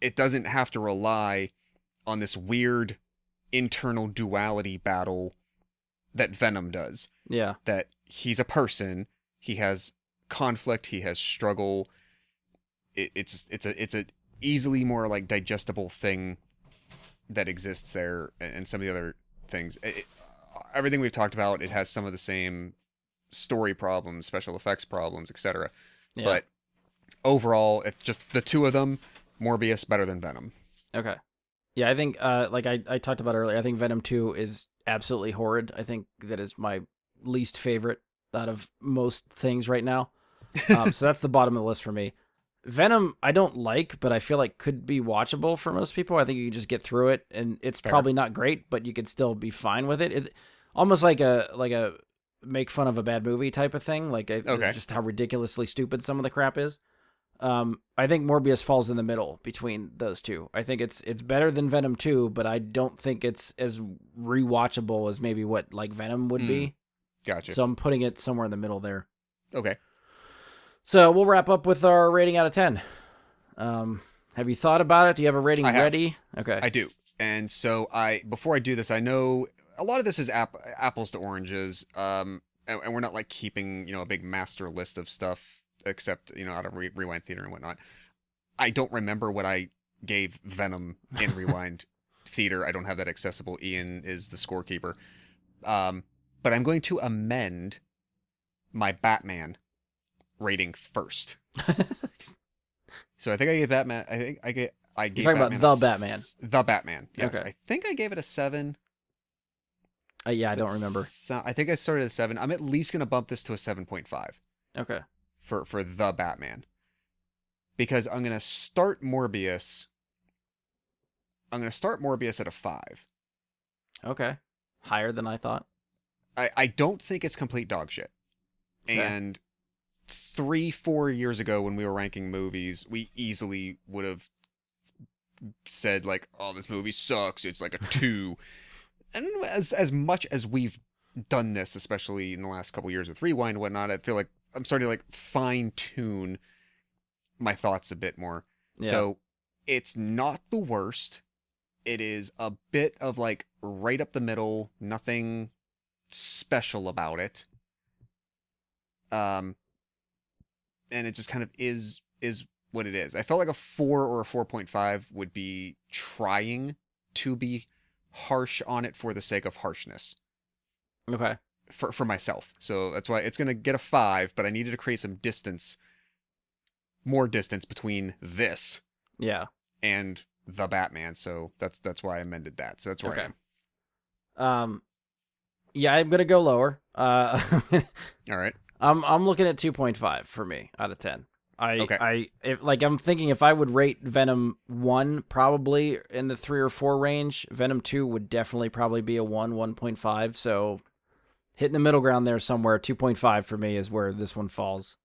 it doesn't have to rely on this weird internal duality battle that Venom does. Yeah. That he's a person, he has conflict, he has struggle. It's a easily more like digestible thing that exists there, and some of the other things. Everything we've talked about, it has some of the same story problems, special effects problems, etc. Yeah. But overall, if just the 2 of them, Morbius better than Venom. Okay. Yeah, I think like I talked about earlier, I think Venom 2 is absolutely horrid. I think that is my least favorite out of most things right now. So that's the bottom of the list for me. Venom, I don't like, but I feel like could be watchable for most people. I think you can just get through it, and it's Fair. probably not great, but you could still be fine with it. It's almost like a make fun of a bad movie type of thing. Like Okay. just how ridiculously stupid some of the crap is. I think Morbius falls in the middle between those 2. I think it's better than Venom 2, but I don't think it's as rewatchable as maybe what like Venom would be. Gotcha. So I'm putting it somewhere in the middle there. Okay. So we'll wrap up with our rating out of 10. Have you thought about it? Do you have a rating I have. ready? Okay. I do. And so before I do this, I know a lot of this is apples to oranges. And we're not like keeping, a big master list of stuff, except, out of Rewind Theater and whatnot. I don't remember what I gave Venom in Rewind Theater. I don't have that accessible. Ian is the scorekeeper. But I'm going to amend my Batman rating first. So I think I gave Batman. I gave. You're talking Batman about the Batman. The Batman. Yes. Okay. I think I gave it a 7. Yeah, I don't remember. I think I started at 7. I'm at least going to bump this to a 7.5 Okay. for the Batman, because I'm going to start Morbius. I'm going to start Morbius at a 5. Okay. Higher than I thought. I don't think it's complete dog shit. Okay. And 3-4 years ago when we were ranking movies, we easily would have said like, "Oh, this movie sucks. It's like a 2." And as much as we've done this, especially in the last couple years with Rewind and whatnot, I feel like I'm starting to like fine tune my thoughts a bit more. Yeah. So it's not the worst. It is a bit of like right up the middle, nothing special about it. And it just kind of is what it is. I felt like a 4 or a 4.5 would be trying to be harsh on it for the sake of harshness. Okay. For myself. So that's why it's going to get a 5, but I needed to create some distance, more distance between this Yeah. and the Batman. So that's why I amended that. So that's where Okay. I am. Yeah, I'm gonna go lower. All right. I'm looking at 2.5 for me out of 10. Okay. I'm thinking if I would rate Venom 1 probably in the 3 or 4 range, Venom 2 would definitely probably be a 1.5. So hitting the middle ground there somewhere, 2.5 for me is where this one falls.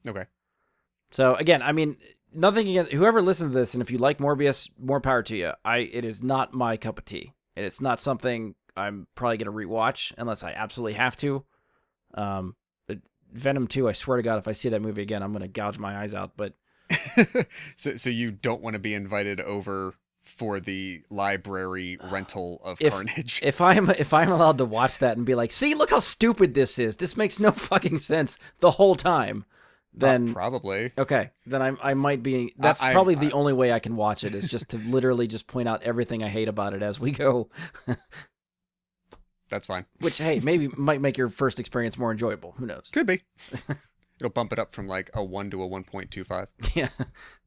Okay. So again, I mean, nothing against whoever listens to this, and if you like Morbius, more power to you. It is not my cup of tea, and it's not something I'm probably gonna rewatch unless I absolutely have to. But Venom 2, I swear to God, if I see that movie again, I'm gonna gouge my eyes out. But So you don't want to be invited over for the library rental of If- Carnage. if I'm allowed to watch that and be like, see, look how stupid this is. This makes no fucking sense the whole time. Then Probably. okay, then I might be. That's probably the only way I can watch it is just to literally just point out everything I hate about it as we go. That's fine. Which, hey, maybe might make your first experience more enjoyable. Who knows? Could be. It'll bump it up from like a 1 to a 1.25. Yeah,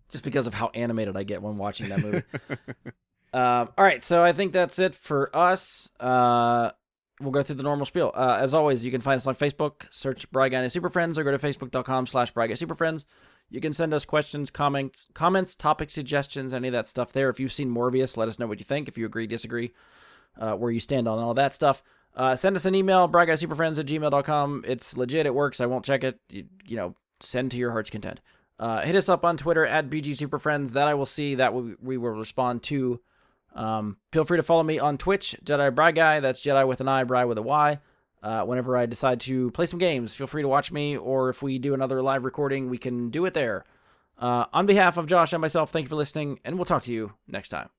just because of how animated I get when watching that movie. All right, so I think that's it for us. We'll go through the normal spiel. As always, you can find us on Facebook. Search Bry Guy and Super Friends, or go to facebook.com/Bry Guy Super Friends. You can send us questions, comments, topic suggestions, any of that stuff there. If you've seen Morbius, let us know what you think. If you agree, disagree, where you stand on all that stuff. Send us an email, bryguysuperfriends@gmail.com. It's legit. It works. I won't check it. Send to your heart's content. Hit us up on Twitter @BGSuperFriends. That I will see. That we will respond to. Feel free to follow me on Twitch, Jedi Bry Guy. That's Jedi with an I, Bry with a Y. Whenever I decide to play some games, feel free to watch me, or if we do another live recording, we can do it there. On behalf of Josh and myself, thank you for listening, and we'll talk to you next time.